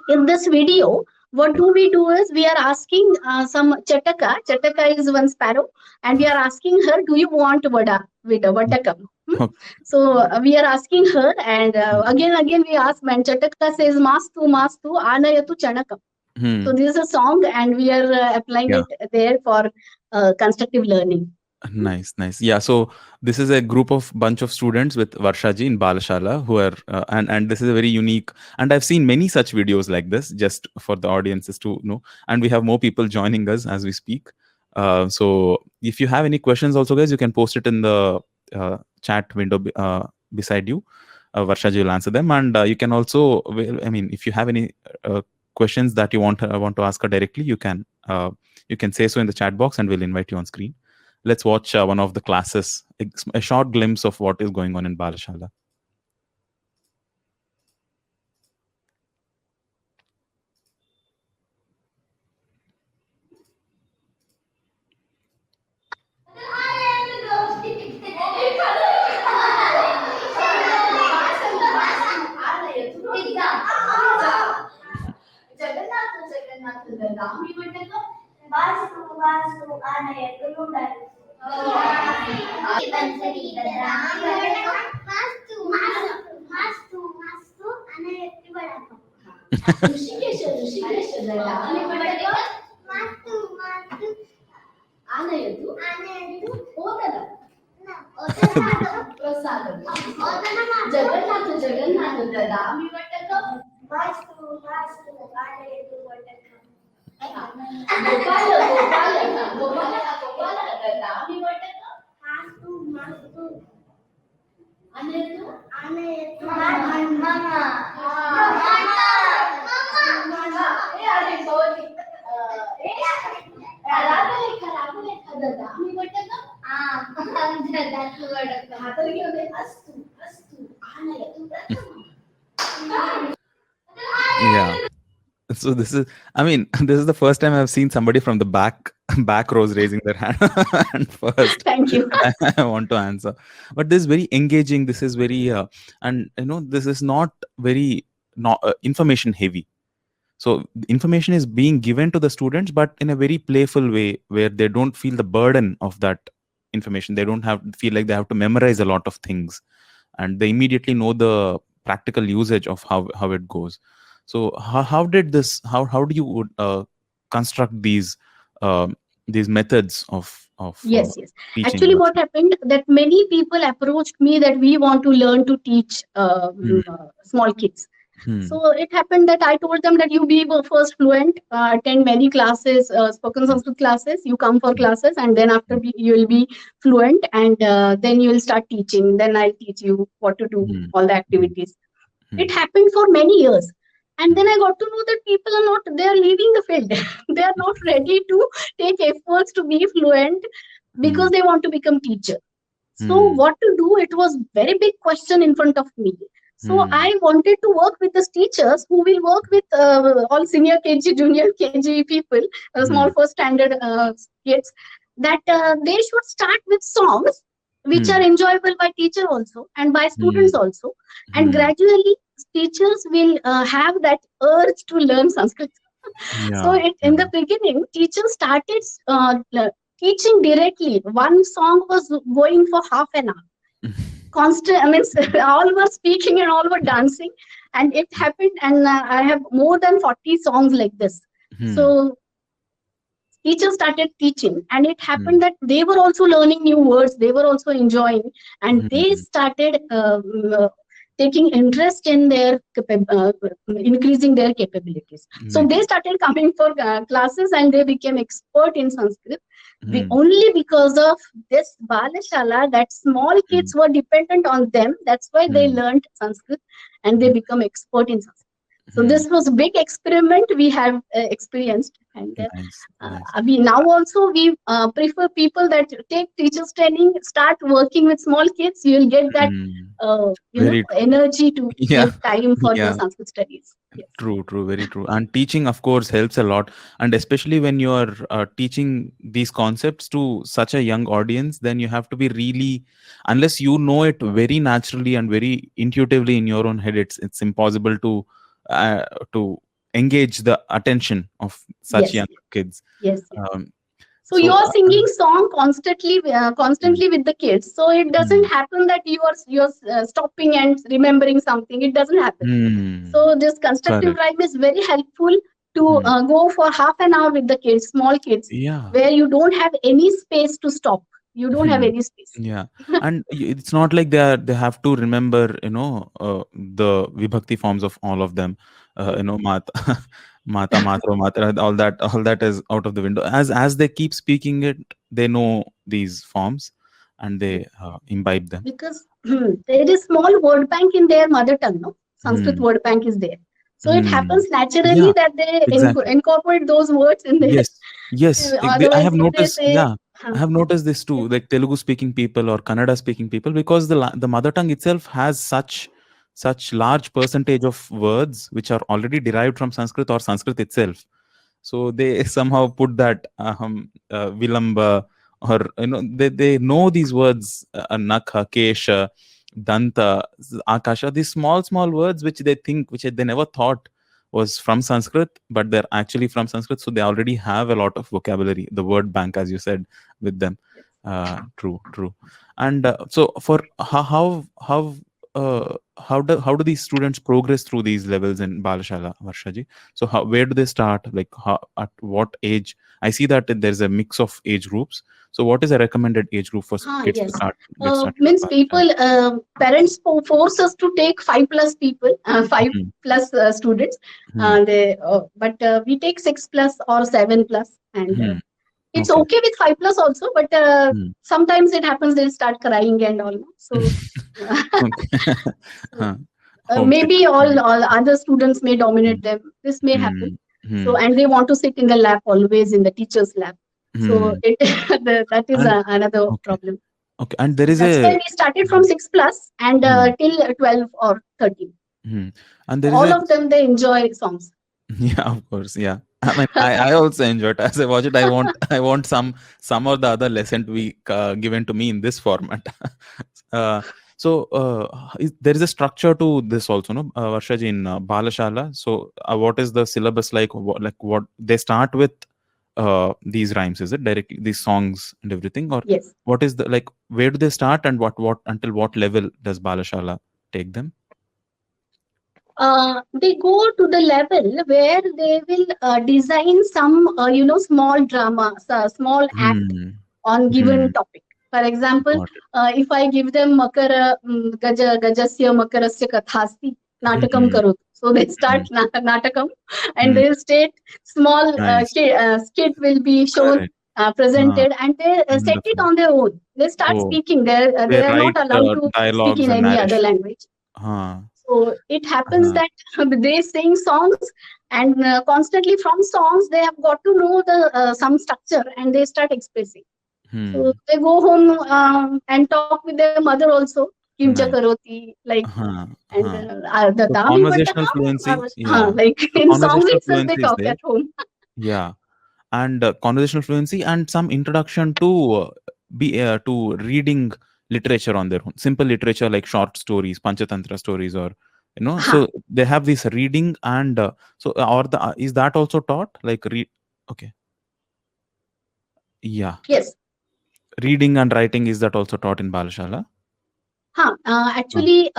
[SPEAKER 2] In this video, what do we do is we are asking some chataka is one sparrow, and we are asking her, do you want vada with a vadakam?
[SPEAKER 1] Okay.
[SPEAKER 2] So we are asking her, and again we ask, when chataka says mastu anayatu chanakam.
[SPEAKER 1] Hmm.
[SPEAKER 2] So this is a song, and we are applying
[SPEAKER 1] Yeah.
[SPEAKER 2] it there for constructive learning.
[SPEAKER 1] Nice, nice. Yeah, so this is a group of bunch of students with Varshaji in Balashala who are and this is a very unique, and I've seen many such videos like this just for the audiences to know, and we have more people joining us as we speak. So if you have any questions also, guys, you can post it in the chat window beside you. Varshaji will answer them, and you can also, well, I mean, if you have any questions that you want to ask her directly, you can say so in the chat box, and we'll invite you on screen. Let's watch one of the classes, a short glimpse of what is going on in Balashala. Yeah. So this is, I mean, this is the first time I've seen somebody from the back rows raising their hand and first.
[SPEAKER 2] Thank you.
[SPEAKER 1] I want to answer, but this is very engaging. This is very, and this is not very not information heavy. So the information is being given to the students, but in a very playful way, where they don't feel the burden of that information. They don't have feel like they have to memorize a lot of things, and they immediately know the practical usage of how it goes. So how did this how do you construct these methods of
[SPEAKER 2] Yes.
[SPEAKER 1] teaching
[SPEAKER 2] Actually, what
[SPEAKER 1] virtually?
[SPEAKER 2] happened that many people approached me that we want to learn to teach
[SPEAKER 1] Hmm.
[SPEAKER 2] small kids.
[SPEAKER 1] Hmm.
[SPEAKER 2] So it happened that I told them that you be first fluent, attend many classes, spoken
[SPEAKER 1] Hmm.
[SPEAKER 2] Sanskrit classes. You come for
[SPEAKER 1] Hmm.
[SPEAKER 2] classes, and then after you will be fluent, and then you will start teaching. Then I'll teach you what to do,
[SPEAKER 1] Hmm.
[SPEAKER 2] all the
[SPEAKER 1] Hmm.
[SPEAKER 2] activities.
[SPEAKER 1] Hmm.
[SPEAKER 2] It happened for many years. And
[SPEAKER 1] Hmm.
[SPEAKER 2] then I got to know that people are not, they are leaving the field. They are not ready to take efforts to be fluent
[SPEAKER 1] Hmm.
[SPEAKER 2] because they want to become teacher. So
[SPEAKER 1] Hmm.
[SPEAKER 2] what to do? It was very big question in front of me. So
[SPEAKER 1] Hmm.
[SPEAKER 2] I wanted to work with the teachers who will work with all senior KG, junior KG people, small
[SPEAKER 1] Hmm.
[SPEAKER 2] first standard kids, that they should start with songs which
[SPEAKER 1] Hmm.
[SPEAKER 2] are enjoyable by teacher also and by
[SPEAKER 1] Hmm.
[SPEAKER 2] students also, and
[SPEAKER 1] Hmm.
[SPEAKER 2] gradually teachers will have that urge to learn Sanskrit. So
[SPEAKER 1] Yeah.
[SPEAKER 2] in the beginning, teachers started teaching directly. One song was going for half an hour. Constant, I mean, all were speaking and all were dancing, and it happened. And I have more than 40 songs like this.
[SPEAKER 1] Hmm.
[SPEAKER 2] So teachers started teaching, and it
[SPEAKER 1] Hmm.
[SPEAKER 2] happened that they were also learning new words. They were also enjoying, and they
[SPEAKER 1] Hmm.
[SPEAKER 2] started taking interest in their increasing their capabilities. So
[SPEAKER 1] Nice.
[SPEAKER 2] they started coming for classes, and they became expert in Sanskrit.
[SPEAKER 1] Hmm.
[SPEAKER 2] Only because of this Balashala, that small
[SPEAKER 1] Hmm.
[SPEAKER 2] kids were dependent on them. That's why they
[SPEAKER 1] Hmm.
[SPEAKER 2] learned Sanskrit, and they become expert in Sanskrit. So
[SPEAKER 1] Hmm.
[SPEAKER 2] this was a big experiment we have experienced, and
[SPEAKER 1] Nice. Nice.
[SPEAKER 2] we now also we prefer people that take teachers training, start working with small kids. You will get that
[SPEAKER 1] Hmm. Very true.
[SPEAKER 2] energy to
[SPEAKER 1] Yeah.
[SPEAKER 2] give time for the
[SPEAKER 1] Yeah.
[SPEAKER 2] Sanskrit studies. Yes.
[SPEAKER 1] True, true, very true. And teaching, of course, helps a lot. And especially when you're teaching these concepts to such a young audience, then you have to be really, unless you know it very naturally and very intuitively in your own head, it's impossible uh, to engage the attention of such
[SPEAKER 2] Yes,
[SPEAKER 1] young kids.
[SPEAKER 2] yes, yes.
[SPEAKER 1] Um,
[SPEAKER 2] So
[SPEAKER 1] so,
[SPEAKER 2] you're singing song constantly,
[SPEAKER 1] mm,
[SPEAKER 2] constantly with the kids. So it doesn't
[SPEAKER 1] mm,
[SPEAKER 2] happen that you're stopping and remembering something. It doesn't happen.
[SPEAKER 1] mm,
[SPEAKER 2] So this constructive
[SPEAKER 1] correct.
[SPEAKER 2] rhyme is very helpful to
[SPEAKER 1] Mm,
[SPEAKER 2] go for half an hour with the kids, small kids,
[SPEAKER 1] yeah.
[SPEAKER 2] where you don't have any space to stop. You don't have
[SPEAKER 1] Hmm.
[SPEAKER 2] any space.
[SPEAKER 1] Yeah, and it's not like they have to remember, the vibhakti forms of all of them.
[SPEAKER 2] Yes.
[SPEAKER 1] Mata, mata, matra, matra, all that is out of the window. As they keep speaking it, they know these forms, and they imbibe them.
[SPEAKER 2] Because there is small word bank in their mother tongue, no? Sanskrit
[SPEAKER 1] Hmm.
[SPEAKER 2] word bank is there. So it
[SPEAKER 1] Hmm.
[SPEAKER 2] happens naturally
[SPEAKER 1] Yeah,
[SPEAKER 2] that they
[SPEAKER 1] exactly.
[SPEAKER 2] incorporate those words in there.
[SPEAKER 1] Yes, yes. I
[SPEAKER 2] Otherwise,
[SPEAKER 1] have
[SPEAKER 2] if they
[SPEAKER 1] noticed.
[SPEAKER 2] say,
[SPEAKER 1] Yeah, I have noticed this too. Like Telugu speaking people or Kannada speaking people, because the mother tongue itself has such large percentage of words which are already derived from Sanskrit or Sanskrit itself. So they somehow put that vilamba, or they know these words, nakha, kesha, danta, akasha, these small words which they think, which they never thought was from Sanskrit, but they're actually from Sanskrit. So they already have a lot of vocabulary, the word bank, as you said, with them. True. And so, for how do these students progress through these levels in Balashala, Varshaji? So where do they start? Like, at what age? I see that there's a mix of age groups. So what is a recommended age group for kids to
[SPEAKER 2] yes.
[SPEAKER 1] get started with
[SPEAKER 2] Means
[SPEAKER 1] Balashala?
[SPEAKER 2] people, parents force us to take 5+ people, five
[SPEAKER 1] Hmm.
[SPEAKER 2] plus students.
[SPEAKER 1] Hmm.
[SPEAKER 2] But we take 6+ or 7+, and
[SPEAKER 1] Hmm.
[SPEAKER 2] it's
[SPEAKER 1] Okay.
[SPEAKER 2] okay with 5+ also. But
[SPEAKER 1] Hmm.
[SPEAKER 2] sometimes it happens they'll start crying and all. So,
[SPEAKER 1] Okay.
[SPEAKER 2] so
[SPEAKER 1] Huh. Homesick.
[SPEAKER 2] maybe all
[SPEAKER 1] Maybe.
[SPEAKER 2] all other students may
[SPEAKER 1] Hmm.
[SPEAKER 2] dominate them. This may happen.
[SPEAKER 1] Hmm.
[SPEAKER 2] So,
[SPEAKER 1] Hmm.
[SPEAKER 2] and they want to sit in the lap always, in the teacher's lap. So
[SPEAKER 1] Hmm.
[SPEAKER 2] it that is
[SPEAKER 1] And
[SPEAKER 2] another
[SPEAKER 1] okay.
[SPEAKER 2] problem.
[SPEAKER 1] Okay. And there is
[SPEAKER 2] That's why
[SPEAKER 1] a
[SPEAKER 2] we started from 6+ and
[SPEAKER 1] hmm.
[SPEAKER 2] till 12 or 13.
[SPEAKER 1] Hmm. And there is
[SPEAKER 2] All
[SPEAKER 1] a
[SPEAKER 2] of them they enjoy songs.
[SPEAKER 1] yeah, of course. Yeah. I mean, I also enjoy it. As I watch it, I want some or the other lesson to be given to me in this format. uh, there is a structure to this also, no, Varshaji, in Balashala. So what is the syllabus like? What they start with these rhymes? Is it directly these songs and everything, or
[SPEAKER 2] Yes.
[SPEAKER 1] what is the like? Where do they start, and what until what level does Balashala take them?
[SPEAKER 2] They go to the level where they will design some, small drama, small act
[SPEAKER 1] Hmm.
[SPEAKER 2] on given
[SPEAKER 1] Hmm.
[SPEAKER 2] topic. For example,
[SPEAKER 1] Got it.
[SPEAKER 2] if I give them gajasya makarasya kathasti natakam
[SPEAKER 1] Hmm.
[SPEAKER 2] karot, so they start
[SPEAKER 1] Hmm.
[SPEAKER 2] natakam, and
[SPEAKER 1] Hmm.
[SPEAKER 2] they'll state small
[SPEAKER 1] Nice.
[SPEAKER 2] skit will be shown,
[SPEAKER 1] Correct. Uh,
[SPEAKER 2] presented, and they set it
[SPEAKER 1] Wonderful.
[SPEAKER 2] on their own. They start
[SPEAKER 1] Oh,
[SPEAKER 2] speaking. They
[SPEAKER 1] they
[SPEAKER 2] are not
[SPEAKER 1] write
[SPEAKER 2] allowed to speak
[SPEAKER 1] dialogues
[SPEAKER 2] in
[SPEAKER 1] and
[SPEAKER 2] any other
[SPEAKER 1] narration.
[SPEAKER 2] language.
[SPEAKER 1] Huh.
[SPEAKER 2] So it happens
[SPEAKER 1] Uh,
[SPEAKER 2] that they sing songs, and constantly from songs they have got to know the some structure, and they start expressing. So
[SPEAKER 1] hmm.
[SPEAKER 2] they go home and talk with their mother also. Kimcha
[SPEAKER 1] Nice.
[SPEAKER 2] karoti, like,
[SPEAKER 1] Huh.
[SPEAKER 2] and
[SPEAKER 1] Huh.
[SPEAKER 2] the
[SPEAKER 1] So
[SPEAKER 2] dami
[SPEAKER 1] conversational
[SPEAKER 2] bata,
[SPEAKER 1] fluency, yeah.
[SPEAKER 2] like
[SPEAKER 1] So
[SPEAKER 2] in songs
[SPEAKER 1] conversational
[SPEAKER 2] itself they
[SPEAKER 1] fluency is
[SPEAKER 2] talk
[SPEAKER 1] there.
[SPEAKER 2] at home.
[SPEAKER 1] Yeah. And conversational fluency and some introduction to to reading literature on their own. Simple literature like short stories, panchatantra stories, or
[SPEAKER 2] Ha,
[SPEAKER 1] so they have this reading, and or the is that also taught, like read? Okay. Yeah.
[SPEAKER 2] yes.
[SPEAKER 1] Reading and writing, is that also taught in Balashala? Oh,
[SPEAKER 2] Actually,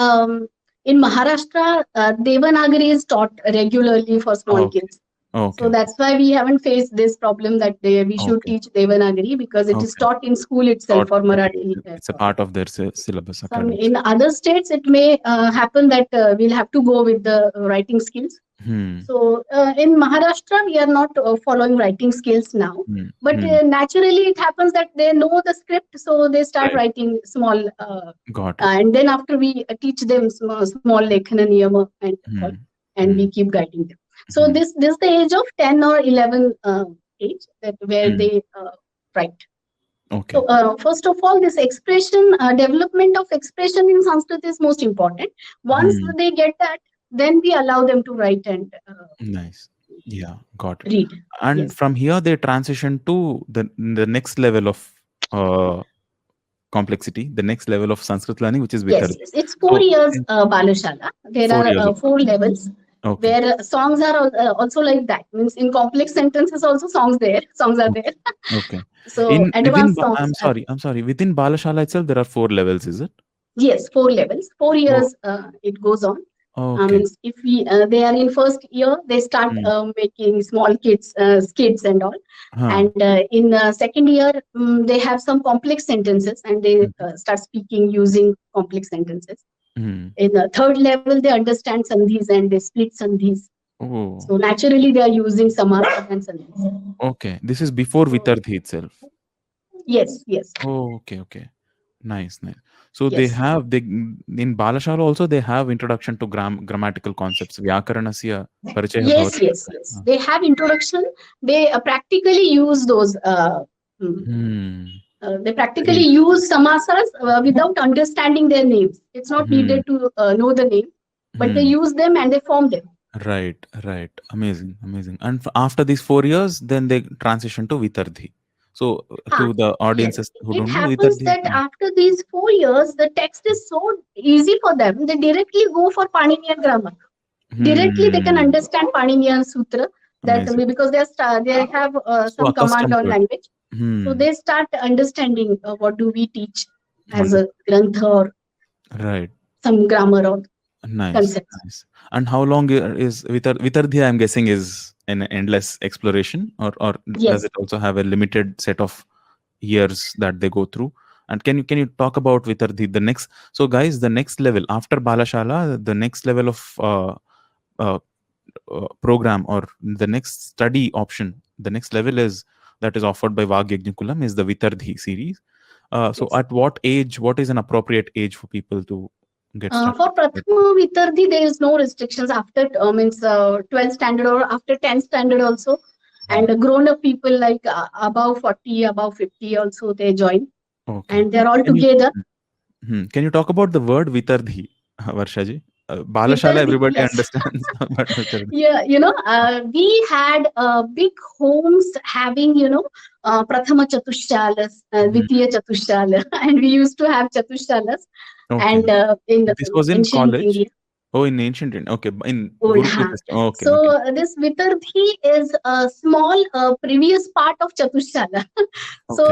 [SPEAKER 2] in Maharashtra, Devanagari is taught regularly for small
[SPEAKER 1] okay.
[SPEAKER 2] kids.
[SPEAKER 1] Okay,
[SPEAKER 2] So
[SPEAKER 1] okay,
[SPEAKER 2] that's why we haven't faced this problem that we should
[SPEAKER 1] okay,
[SPEAKER 2] teach Devanagari, because it is
[SPEAKER 1] okay.
[SPEAKER 2] taught in school itself
[SPEAKER 1] Taught,
[SPEAKER 2] for
[SPEAKER 1] okay.
[SPEAKER 2] Marathi.
[SPEAKER 1] It's a part of their syllabus,
[SPEAKER 2] Some
[SPEAKER 1] academics.
[SPEAKER 2] in other states, it may happen that we'll have to go with the writing skills.
[SPEAKER 1] Hmm.
[SPEAKER 2] So in Maharashtra, we are not following writing skills now,
[SPEAKER 1] Hmm.
[SPEAKER 2] but
[SPEAKER 1] Hmm.
[SPEAKER 2] naturally it happens that they know the script, so they start
[SPEAKER 1] Right.
[SPEAKER 2] writing small,
[SPEAKER 1] Got it.
[SPEAKER 2] and then after we teach them small lekhana niyama and all,
[SPEAKER 1] Hmm.
[SPEAKER 2] and
[SPEAKER 1] Hmm.
[SPEAKER 2] we keep guiding them. So
[SPEAKER 1] Hmm.
[SPEAKER 2] this is the age of 10 or 11 age that where
[SPEAKER 1] Hmm.
[SPEAKER 2] they write.
[SPEAKER 1] Okay.
[SPEAKER 2] So first of all, this expression, development of expression in Sanskrit is most important. Once
[SPEAKER 1] Hmm.
[SPEAKER 2] they get that, then we allow them to write and
[SPEAKER 1] Nice. Yeah, got it.
[SPEAKER 2] read.
[SPEAKER 1] And
[SPEAKER 2] Yes,
[SPEAKER 1] from here, they transition to the next level of uh, complexity, the next level of Sanskrit learning, which is
[SPEAKER 2] yes,
[SPEAKER 1] Vitark.
[SPEAKER 2] yes. It's
[SPEAKER 1] So,
[SPEAKER 2] 4 years
[SPEAKER 1] in
[SPEAKER 2] Balashala. There
[SPEAKER 1] 4 years
[SPEAKER 2] are
[SPEAKER 1] of
[SPEAKER 2] 4 levels.
[SPEAKER 1] Okay.
[SPEAKER 2] where songs are also like that. Means in complex sentences also songs are there.
[SPEAKER 1] Okay.
[SPEAKER 2] So
[SPEAKER 1] In within
[SPEAKER 2] advanced songs
[SPEAKER 1] I'm
[SPEAKER 2] are
[SPEAKER 1] sorry,
[SPEAKER 2] there.
[SPEAKER 1] I'm sorry. Within Balashala itself, there are 4 levels, is it?
[SPEAKER 2] Yes, 4 levels, four
[SPEAKER 1] Oh,
[SPEAKER 2] years it goes on.
[SPEAKER 1] okay.
[SPEAKER 2] Means if we they are in first year, they start
[SPEAKER 1] Hmm.
[SPEAKER 2] making small kids skits and all.
[SPEAKER 1] Huh.
[SPEAKER 2] And in second year, they have some complex sentences, and they
[SPEAKER 1] Mhm.
[SPEAKER 2] start speaking using complex sentences.
[SPEAKER 1] Hmm.
[SPEAKER 2] In the third level, they understand sandhis and they split sandhis.
[SPEAKER 1] Oh,
[SPEAKER 2] So naturally, they are using samasas and sandhis.
[SPEAKER 1] okay. This is before
[SPEAKER 2] So
[SPEAKER 1] Vitardhi itself.
[SPEAKER 2] yes, yes,
[SPEAKER 1] Oh, okay, okay. Nice, nice. So
[SPEAKER 2] yes.
[SPEAKER 1] they in Balashala also they have introduction to grammatical concepts. Vyakaranasya paricaya
[SPEAKER 2] Yes,
[SPEAKER 1] bhavati
[SPEAKER 2] yes,
[SPEAKER 1] tatra.
[SPEAKER 2] yes. They have introduction. They practically use those. Mm,
[SPEAKER 1] Hmm.
[SPEAKER 2] they practically
[SPEAKER 1] Great.
[SPEAKER 2] use samasas without understanding their names. It's not
[SPEAKER 1] Hmm.
[SPEAKER 2] needed to know the name, but they
[SPEAKER 1] Hmm.
[SPEAKER 2] use them and they form them.
[SPEAKER 1] Right, right. Amazing, amazing. And after these 4 years, then they transition to Vitardhi. So,
[SPEAKER 2] Ah,
[SPEAKER 1] to the
[SPEAKER 2] yes.
[SPEAKER 1] audiences who
[SPEAKER 2] It
[SPEAKER 1] don't know,
[SPEAKER 2] happens
[SPEAKER 1] Vitardhi.
[SPEAKER 2] that after these 4 years, the text is so easy for them. They directly go for Paninian grammar. Directly, they can
[SPEAKER 1] Hmm.
[SPEAKER 2] understand Paninian Sutra. That
[SPEAKER 1] Amazing.
[SPEAKER 2] because they have
[SPEAKER 1] So
[SPEAKER 2] some command
[SPEAKER 1] accustomed
[SPEAKER 2] on
[SPEAKER 1] to it.
[SPEAKER 2] language. So
[SPEAKER 1] Hmm.
[SPEAKER 2] they start understanding what do we teach as a
[SPEAKER 1] Wonderful.
[SPEAKER 2] grantha or
[SPEAKER 1] Right.
[SPEAKER 2] some grammar or
[SPEAKER 1] Nice,
[SPEAKER 2] concepts.
[SPEAKER 1] nice. And how long is Vitardhi? I'm guessing is an endless exploration, or does
[SPEAKER 2] Yes.
[SPEAKER 1] it also have a limited set of years that they go through? And can you talk about Vitardhi? The next, so guys, the next level after Balashala, the next level of uh, program or the next study option, the next level is that is offered by Vagyajnakulam is the Vitardhi series. So
[SPEAKER 2] Yes.
[SPEAKER 1] at what age, what is an appropriate age for people to get started?
[SPEAKER 2] For Prathama Vitarthi, there is no restrictions after means 12th standard or after 10th standard also.
[SPEAKER 1] Hmm.
[SPEAKER 2] And grown up people like above 40, above 50 also they join.
[SPEAKER 1] Okay.
[SPEAKER 2] And they're all
[SPEAKER 1] Can you
[SPEAKER 2] together.
[SPEAKER 1] can you talk about the word Vitardhi, Varshaji? Balashala
[SPEAKER 2] Vitarthi,
[SPEAKER 1] everybody
[SPEAKER 2] yes.
[SPEAKER 1] understands, but Vitardhi.
[SPEAKER 2] Yeah, we had big homes having, Prathama Chatushalas,
[SPEAKER 1] Mhm.
[SPEAKER 2] Dvitiya Chatushala, and we used to have Chatushalas.
[SPEAKER 1] Okay.
[SPEAKER 2] And in the
[SPEAKER 1] This was in
[SPEAKER 2] ancient
[SPEAKER 1] college?
[SPEAKER 2] India,
[SPEAKER 1] Oh, in ancient India. Okay, in
[SPEAKER 2] old.
[SPEAKER 1] Gurukul
[SPEAKER 2] Huh?
[SPEAKER 1] system. Okay,
[SPEAKER 2] So
[SPEAKER 1] okay.
[SPEAKER 2] this Vitarthi is a small previous part of Chatushala.
[SPEAKER 1] Okay.
[SPEAKER 2] So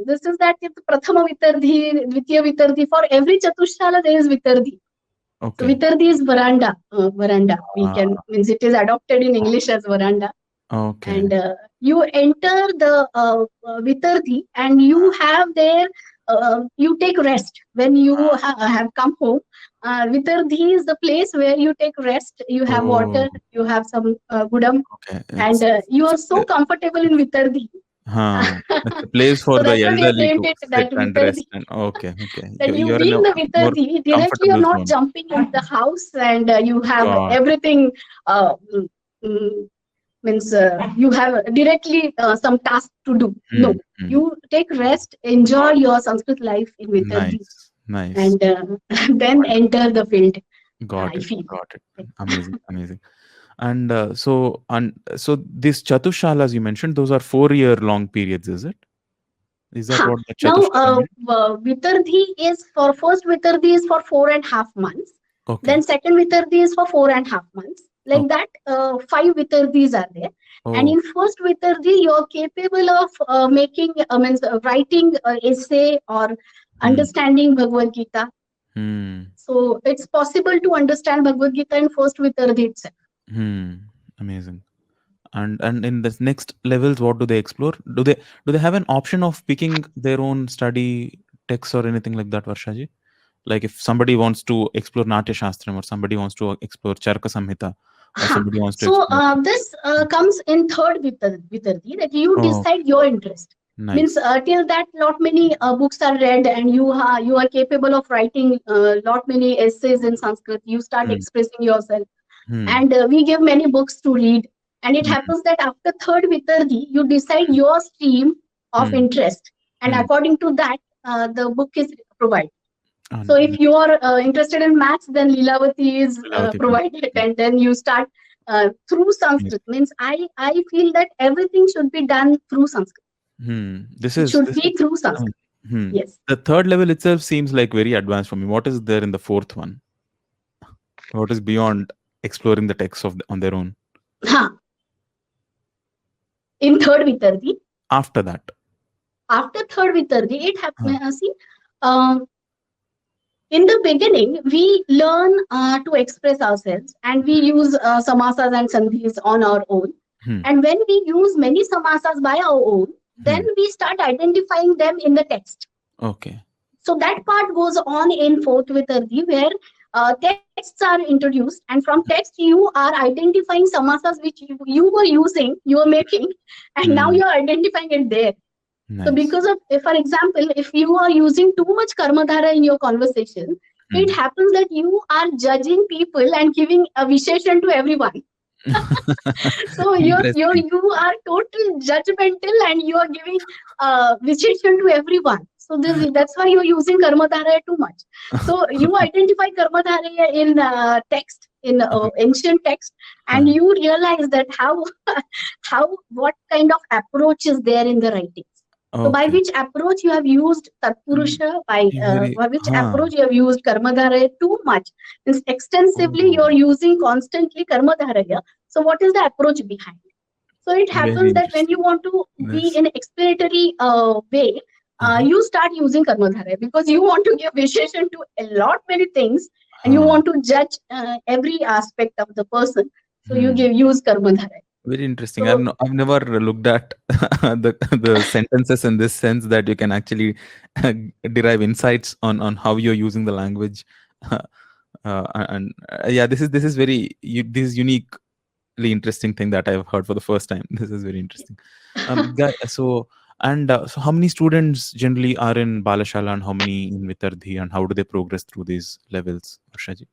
[SPEAKER 2] this is that it's Prathama Vitarthi, Dvitiya Vitarthi. For every Chatushala, there is Vitarthi. So
[SPEAKER 1] Okay.
[SPEAKER 2] Vitarthi is veranda. Veranda. We can
[SPEAKER 1] Ah,
[SPEAKER 2] means it is adopted in English as veranda.
[SPEAKER 1] okay.
[SPEAKER 2] And you enter the Vitarthi and you have there, you take rest when you have come home. Vitarthi is the place where you take rest. You have
[SPEAKER 1] Oh,
[SPEAKER 2] water, you have some gudam,
[SPEAKER 1] okay.
[SPEAKER 2] and you
[SPEAKER 1] It's
[SPEAKER 2] are so comfortable in Vitarthi.
[SPEAKER 1] it's a place for
[SPEAKER 2] So
[SPEAKER 1] the
[SPEAKER 2] that's why they
[SPEAKER 1] elderly
[SPEAKER 2] named
[SPEAKER 1] to
[SPEAKER 2] it
[SPEAKER 1] sit
[SPEAKER 2] that
[SPEAKER 1] and
[SPEAKER 2] Vitarthi.
[SPEAKER 1] rest. And okay, okay.
[SPEAKER 2] When you
[SPEAKER 1] You're
[SPEAKER 2] be
[SPEAKER 1] in a
[SPEAKER 2] in the
[SPEAKER 1] more
[SPEAKER 2] Vitarthi, directly you're
[SPEAKER 1] comfortable
[SPEAKER 2] not
[SPEAKER 1] zone.
[SPEAKER 2] jumping in the house and you have
[SPEAKER 1] God.
[SPEAKER 2] everything. Mm, Means you have directly some task to do.
[SPEAKER 1] Hmm,
[SPEAKER 2] No,
[SPEAKER 1] hmm.
[SPEAKER 2] you take rest, enjoy your Sanskrit life in Vitardi,
[SPEAKER 1] Nice, nice.
[SPEAKER 2] and then enter the field.
[SPEAKER 1] Got
[SPEAKER 2] I
[SPEAKER 1] it.
[SPEAKER 2] feel.
[SPEAKER 1] Got it. Amazing. Amazing. And so these chatushalas you mentioned, those are 4 year long periods, is it? Is that
[SPEAKER 2] Ha.
[SPEAKER 1] what the
[SPEAKER 2] Now,
[SPEAKER 1] chatushala means?
[SPEAKER 2] Vitardi is for first Vitardi is for 4.5 months.
[SPEAKER 1] Okay.
[SPEAKER 2] Then second Vitardi is for 4.5 months. Like
[SPEAKER 1] Okay.
[SPEAKER 2] that, five Vitardis are there. And
[SPEAKER 1] Oh.
[SPEAKER 2] in first Vitardi, you're capable of making, means writing essay or
[SPEAKER 1] Hmm.
[SPEAKER 2] understanding Bhagavad Gita.
[SPEAKER 1] Hmm.
[SPEAKER 2] So it's possible to understand Bhagavad Gita in first Vitardi itself.
[SPEAKER 1] Hmm. Amazing. And in the next levels, what do they explore? Do they have an option of picking their own study texts or anything like that, Varshaji? Like if somebody wants to explore Natya Shastram or somebody wants to explore Charaka Samhita or
[SPEAKER 2] Huh.
[SPEAKER 1] somebody wants to
[SPEAKER 2] So
[SPEAKER 1] explore.
[SPEAKER 2] this comes in third Vitardi that you
[SPEAKER 1] Oh,
[SPEAKER 2] decide your interest. Means
[SPEAKER 1] nice.
[SPEAKER 2] till that lot many books are read and you are capable of writing lot many essays in Sanskrit. You start
[SPEAKER 1] Hmm.
[SPEAKER 2] expressing yourself,
[SPEAKER 1] Hmm.
[SPEAKER 2] and we give many books to read. And it
[SPEAKER 1] Hmm.
[SPEAKER 2] happens that after third Vitardi, you decide your stream of
[SPEAKER 1] Hmm.
[SPEAKER 2] interest, and
[SPEAKER 1] Hmm.
[SPEAKER 2] according to that, the book is provided. So if you
[SPEAKER 1] Nice.
[SPEAKER 2] are interested in maths, then Lilavati is
[SPEAKER 1] Lilavati
[SPEAKER 2] provided,
[SPEAKER 1] Panchami.
[SPEAKER 2] and then you start through
[SPEAKER 1] Nice.
[SPEAKER 2] Sanskrit. Means I feel that everything should be done through Sanskrit.
[SPEAKER 1] This
[SPEAKER 2] It
[SPEAKER 1] is
[SPEAKER 2] should
[SPEAKER 1] this is
[SPEAKER 2] be through
[SPEAKER 1] I mean,
[SPEAKER 2] Sanskrit. Yes.
[SPEAKER 1] the third level itself seems like very advanced for me. What is there in the fourth one? What is beyond? exploring the text on their own?
[SPEAKER 2] Ha, in third Vitardi.
[SPEAKER 1] After that,
[SPEAKER 2] After third Vitardi, it
[SPEAKER 1] huh.
[SPEAKER 2] happened. See, um, in the beginning, we learn to express ourselves, and we use samasas and sandhis on our own.
[SPEAKER 1] Hmm.
[SPEAKER 2] And when we use many samasas by our own, then
[SPEAKER 1] Hmm.
[SPEAKER 2] we start identifying them in the text.
[SPEAKER 1] Okay.
[SPEAKER 2] So that part goes on in fourth Vitardi, where texts are introduced, and from text you are identifying samasas which you were using, you were making, and now
[SPEAKER 1] Hmm.
[SPEAKER 2] you are identifying it there. So
[SPEAKER 1] Nice.
[SPEAKER 2] because of, if, for example, if you are using too much karmadhara in your conversation, it
[SPEAKER 1] Hmm.
[SPEAKER 2] happens that you are judging people and giving a visheshan to everyone. So
[SPEAKER 1] Interesting.
[SPEAKER 2] you are total judgmental and you are giving visheshan to everyone. So that's why you're using karmadhara too much. So you identify karmadhara in text, in ancient text, and
[SPEAKER 1] Huh.
[SPEAKER 2] you realize that how what kind of approach is there in the writing. So by
[SPEAKER 1] Okay.
[SPEAKER 2] which approach you have used
[SPEAKER 1] Mm,
[SPEAKER 2] Tatpurusha,
[SPEAKER 1] very,
[SPEAKER 2] by which
[SPEAKER 1] huh.
[SPEAKER 2] approach you have used Karmadharaya too much. Means extensively
[SPEAKER 1] Oh,
[SPEAKER 2] you're using constantly Karmadharaya. So what is the approach behind? So it
[SPEAKER 1] very
[SPEAKER 2] happens that when
[SPEAKER 1] interesting.
[SPEAKER 2] you want to be
[SPEAKER 1] This.
[SPEAKER 2] in explanatory way,
[SPEAKER 1] Uh-huh.
[SPEAKER 2] you start using Karmadharaya because you want to give visheshan to a lot many things and you
[SPEAKER 1] Huh.
[SPEAKER 2] want to judge every aspect of the person. So you
[SPEAKER 1] Hmm.
[SPEAKER 2] use Karmadharaya.
[SPEAKER 1] Very interesting.
[SPEAKER 2] So
[SPEAKER 1] I've never looked at the sentences in this sense that you can actually derive insights on how you're using the language. And yeah, this is this is uniquely interesting thing that I've heard for the first time. This is very interesting. So so how many students generally are in Balashala and how many in Vitardhi and how do they progress through these levels, Varshaji?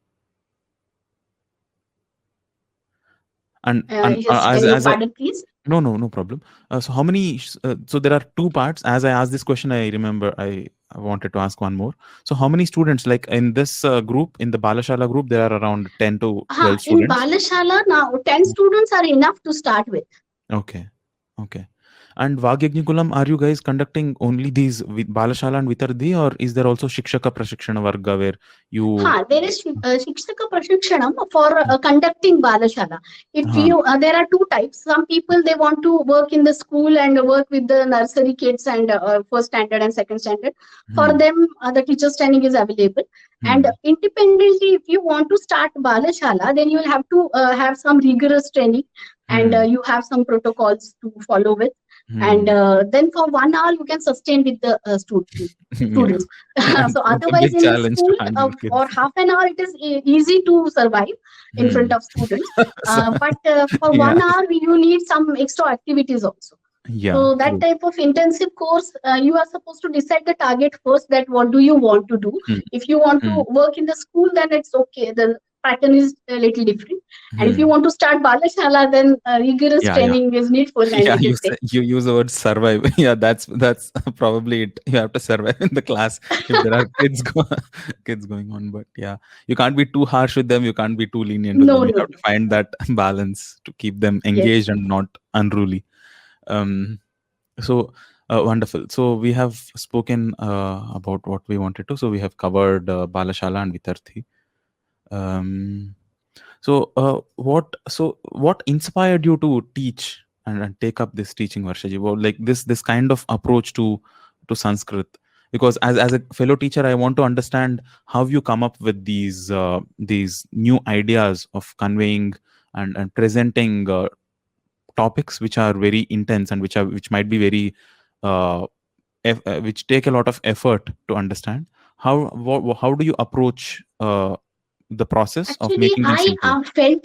[SPEAKER 1] And
[SPEAKER 2] yes, can you
[SPEAKER 1] as I
[SPEAKER 2] pardon please?
[SPEAKER 1] no problem. So how many? So there are two parts. As I asked this question, I remember I wanted to ask one more. So how many students? Like in this group, in the Balashala group, there are around 10 to 12
[SPEAKER 2] In
[SPEAKER 1] students.
[SPEAKER 2] Balashala now, 10 students are enough to start with.
[SPEAKER 1] Okay, okay. And Vagyajnikulam, are you guys conducting only these with Balashala and Vitardi, or is there also Shikshaka Prashikshana Varga where you?
[SPEAKER 2] There is Shikshaka Prashikshanam for conducting Balashala. If
[SPEAKER 1] Huh.
[SPEAKER 2] you, there are two types. Some people they want to work in the school and work with the nursery kids and first standard and second standard. For
[SPEAKER 1] Hmm.
[SPEAKER 2] them, the teacher's training is available. And
[SPEAKER 1] Hmm.
[SPEAKER 2] independently, if you want to start Balashala, then you will have to have some rigorous training and
[SPEAKER 1] Hmm.
[SPEAKER 2] you have some protocols to follow with. And
[SPEAKER 1] Hmm.
[SPEAKER 2] then for 1 hour, you can sustain with the
[SPEAKER 1] Yeah.
[SPEAKER 2] students.
[SPEAKER 1] And
[SPEAKER 2] So
[SPEAKER 1] it's a
[SPEAKER 2] otherwise,
[SPEAKER 1] big
[SPEAKER 2] in the
[SPEAKER 1] challenge to
[SPEAKER 2] school,
[SPEAKER 1] handle
[SPEAKER 2] for
[SPEAKER 1] kids.
[SPEAKER 2] half an hour, it is easy to survive in front
[SPEAKER 1] Hmm.
[SPEAKER 2] of students.
[SPEAKER 1] So,
[SPEAKER 2] But for
[SPEAKER 1] yeah.
[SPEAKER 2] 1 hour, you need some extra activities also.
[SPEAKER 1] Yeah.
[SPEAKER 2] So that
[SPEAKER 1] True.
[SPEAKER 2] type of intensive course, you are supposed to decide the target first. That what do you want to do?
[SPEAKER 1] Hmm.
[SPEAKER 2] If you want
[SPEAKER 1] Hmm.
[SPEAKER 2] to work in the school, then it's okay. The pattern is a little different. And if you
[SPEAKER 1] Hmm.
[SPEAKER 2] want to start Balashala, then rigorous
[SPEAKER 1] Yeah. Yeah.
[SPEAKER 2] training is needful and
[SPEAKER 1] Yeah,
[SPEAKER 2] it is there.
[SPEAKER 1] you use the word survive. Yeah, that's probably it. You have to survive in the class if there are kids going on. But yeah, you can't be too harsh with them. You can't be too lenient with
[SPEAKER 2] No,
[SPEAKER 1] them. You
[SPEAKER 2] no,
[SPEAKER 1] have
[SPEAKER 2] no.
[SPEAKER 1] to find that balance to keep them
[SPEAKER 2] Yes.
[SPEAKER 1] engaged and not unruly. Um, so wonderful. So we have spoken about what we wanted to. So we have covered Balashala and Vitarthi. Um, what inspired you to teach and take up this teaching, Varshaji? Well, like this kind of approach to Sanskrit. Because as a fellow teacher, I want to understand how you come up with these new ideas of conveying and presenting topics which are very intense and which might be very uh, which take a lot of effort to understand. How do you approach the process of
[SPEAKER 2] Actually,
[SPEAKER 1] making them
[SPEAKER 2] I
[SPEAKER 1] simple?
[SPEAKER 2] felt,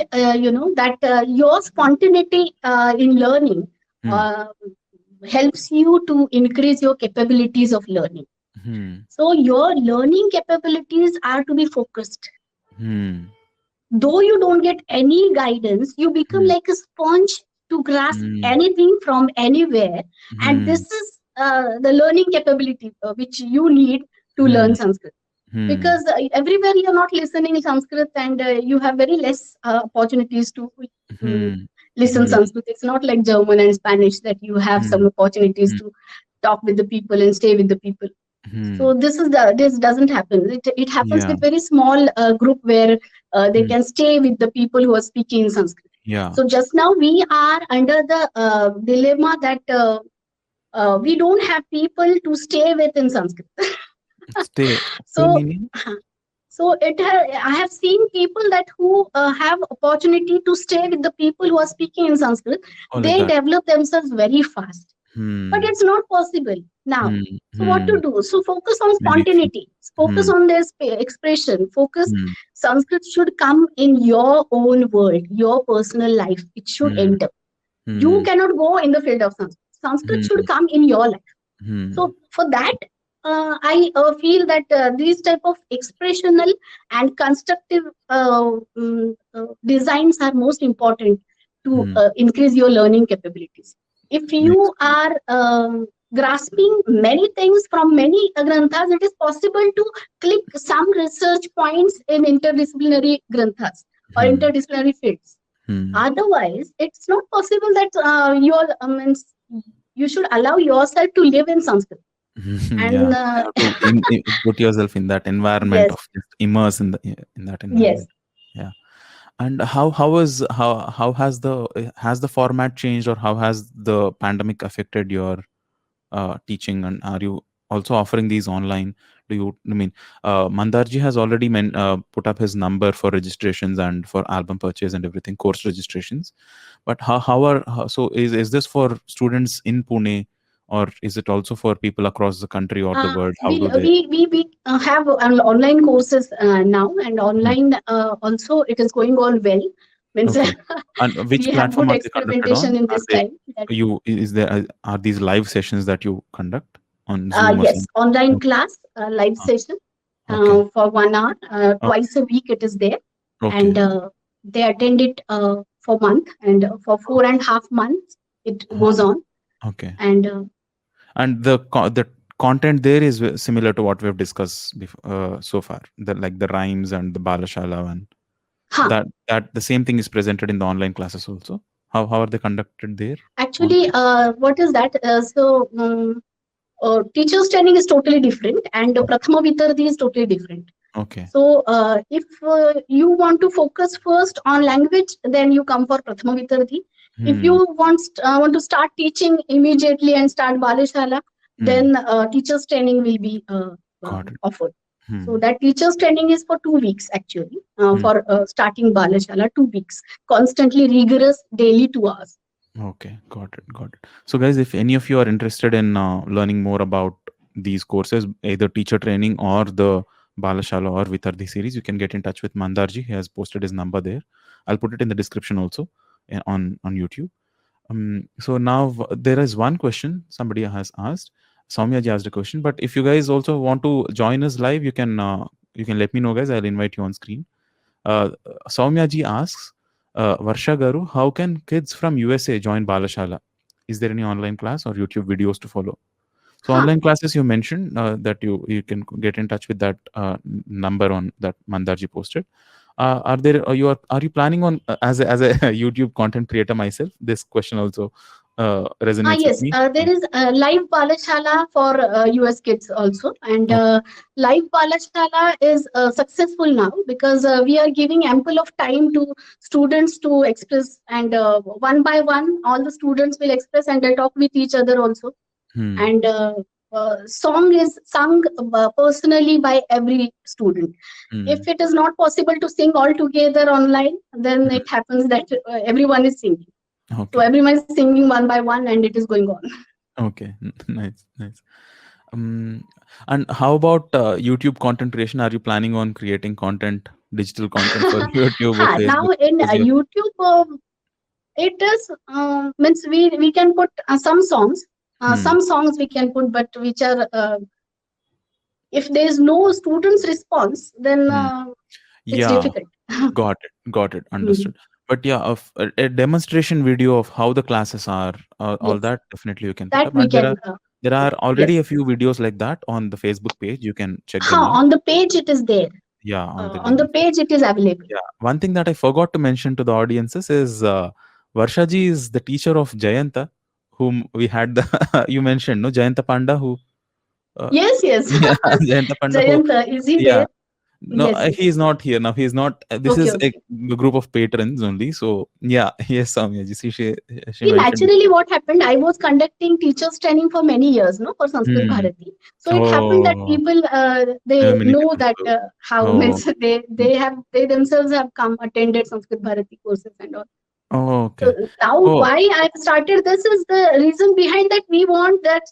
[SPEAKER 2] that your spontaneity in learning
[SPEAKER 1] Hmm.
[SPEAKER 2] uh, helps you to increase your capabilities of learning.
[SPEAKER 1] Hmm.
[SPEAKER 2] So your learning capabilities are to be focused.
[SPEAKER 1] Hmm.
[SPEAKER 2] Though you don't get any guidance, you become
[SPEAKER 1] Hmm.
[SPEAKER 2] like a sponge to grasp
[SPEAKER 1] Hmm.
[SPEAKER 2] anything from anywhere. And
[SPEAKER 1] Hmm.
[SPEAKER 2] this is the learning capability which you need to
[SPEAKER 1] Hmm.
[SPEAKER 2] learn Sanskrit.
[SPEAKER 1] Hmm.
[SPEAKER 2] Because everywhere you're not listening Sanskrit and you have very less opportunities to um,
[SPEAKER 1] Hmm.
[SPEAKER 2] listen
[SPEAKER 1] Hmm.
[SPEAKER 2] Sanskrit. It's not like German and Spanish that you have some
[SPEAKER 1] Hmm.
[SPEAKER 2] opportunities
[SPEAKER 1] Hmm.
[SPEAKER 2] to talk with the people and stay with the people.
[SPEAKER 1] Hmm.
[SPEAKER 2] So this doesn't happen. It happens
[SPEAKER 1] Yeah.
[SPEAKER 2] with very small group where they
[SPEAKER 1] Hmm.
[SPEAKER 2] can stay with the people who are speaking Sanskrit.
[SPEAKER 1] Yeah.
[SPEAKER 2] So just now we are under the dilemma that we don't have people to stay with in Sanskrit.
[SPEAKER 1] Stay. Stay
[SPEAKER 2] So
[SPEAKER 1] meaning?
[SPEAKER 2] I have seen people that who have opportunity to stay with the people who are speaking in Sanskrit.
[SPEAKER 1] Oh, like
[SPEAKER 2] They
[SPEAKER 1] that.
[SPEAKER 2] develop themselves very fast, but
[SPEAKER 1] Hmm.
[SPEAKER 2] it's not possible now.
[SPEAKER 1] Hmm.
[SPEAKER 2] So what
[SPEAKER 1] Hmm.
[SPEAKER 2] to do? So focus on
[SPEAKER 1] Very true.
[SPEAKER 2] spontaneity, focus
[SPEAKER 1] Hmm.
[SPEAKER 2] on their expression, focus.
[SPEAKER 1] Hmm.
[SPEAKER 2] Sanskrit should come in your own world, your personal life. It should
[SPEAKER 1] Hmm.
[SPEAKER 2] enter. You
[SPEAKER 1] Hmm.
[SPEAKER 2] cannot go in the field of Sanskrit. Sanskrit should
[SPEAKER 1] Hmm.
[SPEAKER 2] come in your life.
[SPEAKER 1] Hmm.
[SPEAKER 2] So for that, I feel that these type of expressional and constructive designs are most important to
[SPEAKER 1] Hmm.
[SPEAKER 2] increase your learning capabilities. If
[SPEAKER 1] Makes
[SPEAKER 2] you are grasping many things from many granthas, it is possible to click some research points in interdisciplinary granthas or
[SPEAKER 1] hmm.
[SPEAKER 2] interdisciplinary fields.
[SPEAKER 1] Hmm.
[SPEAKER 2] Otherwise, it's not possible that you should allow yourself to live in Sanskrit.
[SPEAKER 1] Yeah.
[SPEAKER 2] And
[SPEAKER 1] You have to put yourself in that environment
[SPEAKER 2] yes,
[SPEAKER 1] of just immerse in that
[SPEAKER 2] yes.
[SPEAKER 1] environment. Yeah. And how has the format changed, or how has the pandemic affected your teaching, and are you also offering these online? Do you, I mean, Mandarji has already put up his number for registrations and for album purchase and everything, course registrations. But so is this for students in Pune, or is it also for people across the country or the
[SPEAKER 2] Uh,
[SPEAKER 1] world? How
[SPEAKER 2] we
[SPEAKER 1] do they?
[SPEAKER 2] we have online courses now, and
[SPEAKER 1] Hmm.
[SPEAKER 2] online also it is going on well. Means
[SPEAKER 1] Okay. And
[SPEAKER 2] we
[SPEAKER 1] which
[SPEAKER 2] have
[SPEAKER 1] platform
[SPEAKER 2] good
[SPEAKER 1] are they conducted
[SPEAKER 2] experimentation
[SPEAKER 1] on?
[SPEAKER 2] in
[SPEAKER 1] Are
[SPEAKER 2] this
[SPEAKER 1] they
[SPEAKER 2] time. That
[SPEAKER 1] you is there are these live sessions that you conduct on Zoom or
[SPEAKER 2] yes,
[SPEAKER 1] something?
[SPEAKER 2] online
[SPEAKER 1] Okay.
[SPEAKER 2] class live session
[SPEAKER 1] Okay.
[SPEAKER 2] for 1 hour,
[SPEAKER 1] Okay.
[SPEAKER 2] twice a week it is there,
[SPEAKER 1] Okay.
[SPEAKER 2] and they attend it for month, and for four
[SPEAKER 1] Okay.
[SPEAKER 2] and a half months it goes
[SPEAKER 1] Uh-huh.
[SPEAKER 2] on,
[SPEAKER 1] Okay.
[SPEAKER 2] and
[SPEAKER 1] And the content there is similar to what we've discussed before, so far. The like the rhymes and the Balashala one.
[SPEAKER 2] huh,
[SPEAKER 1] That the same thing is presented in the online classes also. How are they conducted there
[SPEAKER 2] actually,
[SPEAKER 1] online?
[SPEAKER 2] what is that? Teachers training is totally different, and Prathama Vitarthi is totally different.
[SPEAKER 1] Okay.
[SPEAKER 2] So, if you want to focus first on language, then you come for Prathama Vitarthi. If you
[SPEAKER 1] Hmm.
[SPEAKER 2] want to start teaching immediately and start Balashala,
[SPEAKER 1] Hmm.
[SPEAKER 2] then teachers training will be
[SPEAKER 1] Got it.
[SPEAKER 2] offered. So
[SPEAKER 1] Hmm.
[SPEAKER 2] that teachers training is for 2 weeks actually.
[SPEAKER 1] Hmm.
[SPEAKER 2] For starting Balashala, 2 weeks, constantly rigorous, daily 2 hours.
[SPEAKER 1] Okay, got it, got it. So, guys, if any of you are interested in learning more about these courses, either teacher training or the Balashala or Vitarthi series, you can get in touch with Mandarji. He has posted his number there. I'll put it in the description also on YouTube. So now there is one question somebody has asked. Soumya ji asked a question, but if you guys also want to join us live, you can let me know, guys. I'll invite you on screen. Uh, Soumya ji asks, Varsha Garu, how can kids from USA join Balashala? Is there any online class or YouTube videos to follow? So
[SPEAKER 2] Huh.
[SPEAKER 1] online classes you mentioned that you can get in touch with that number on that Mandarji posted. Are there are you planning on as a YouTube content creator myself? This question also resonates with
[SPEAKER 2] Yes,
[SPEAKER 1] me.
[SPEAKER 2] there is a live Balashala for US kids also, and
[SPEAKER 1] Okay.
[SPEAKER 2] live Balashala is successful now because we are giving ample of time to students to express, and one by one, all the students will express and they talk with each other also.
[SPEAKER 1] Hmm.
[SPEAKER 2] And song is sung personally by every student.
[SPEAKER 1] Hmm.
[SPEAKER 2] If it is not possible to sing all together online, then
[SPEAKER 1] Hmm.
[SPEAKER 2] it happens that everyone is singing. So
[SPEAKER 1] Okay.
[SPEAKER 2] everyone is singing one by one, and it is going on.
[SPEAKER 1] Okay. Nice. Nice. Um, and how about YouTube content creation? Are you planning on creating content, digital content for YouTube or
[SPEAKER 2] Now
[SPEAKER 1] Facebook?
[SPEAKER 2] in
[SPEAKER 1] Because you're
[SPEAKER 2] YouTube, it is means we can put
[SPEAKER 1] hmm.
[SPEAKER 2] some songs we can put, but which are if there is no students response, then
[SPEAKER 1] Hmm.
[SPEAKER 2] it's
[SPEAKER 1] Yeah.
[SPEAKER 2] difficult.
[SPEAKER 1] Got it. Got it.
[SPEAKER 2] Mhm.
[SPEAKER 1] Understood. But yeah, a demonstration video of how the classes are, all
[SPEAKER 2] Yes,
[SPEAKER 1] that definitely you can put
[SPEAKER 2] that
[SPEAKER 1] up.
[SPEAKER 2] we
[SPEAKER 1] And
[SPEAKER 2] can
[SPEAKER 1] there are
[SPEAKER 2] put.
[SPEAKER 1] already
[SPEAKER 2] Yes.
[SPEAKER 1] a few videos like that on the Facebook page. You can check them out.
[SPEAKER 2] On the page it is there.
[SPEAKER 1] Yeah, on the
[SPEAKER 2] On
[SPEAKER 1] link.
[SPEAKER 2] the page it is available.
[SPEAKER 1] Yeah. One thing that I forgot to mention to the audiences is Varsha ji is the teacher of Jayanta, whom we had the you mentioned, no, Jayanta Panda, who Uh,
[SPEAKER 2] Yes, yes.
[SPEAKER 1] yeah, Jayanta Panda. Who,
[SPEAKER 2] Jayant, is he
[SPEAKER 1] yeah,
[SPEAKER 2] there?
[SPEAKER 1] no,
[SPEAKER 2] Yes, yes.
[SPEAKER 1] he is not here now. He is not. This
[SPEAKER 2] Okay,
[SPEAKER 1] is a
[SPEAKER 2] okay.
[SPEAKER 1] group of patrons only. So yeah, yes, Soumya ji. See, she
[SPEAKER 2] See,
[SPEAKER 1] mentioned.
[SPEAKER 2] naturally, what happened? I was conducting teachers training for many years, no, for Sanskrit
[SPEAKER 1] Hmm.
[SPEAKER 2] Bharati. So it happened that
[SPEAKER 1] Oh,
[SPEAKER 2] people
[SPEAKER 1] there were
[SPEAKER 2] they
[SPEAKER 1] many
[SPEAKER 2] know
[SPEAKER 1] people.
[SPEAKER 2] that how
[SPEAKER 1] Oh,
[SPEAKER 2] means they themselves have come attended Sanskrit Bharati courses and all.
[SPEAKER 1] oh,
[SPEAKER 2] So
[SPEAKER 1] okay.
[SPEAKER 2] now
[SPEAKER 1] Oh,
[SPEAKER 2] why I started this is the reason behind that we want that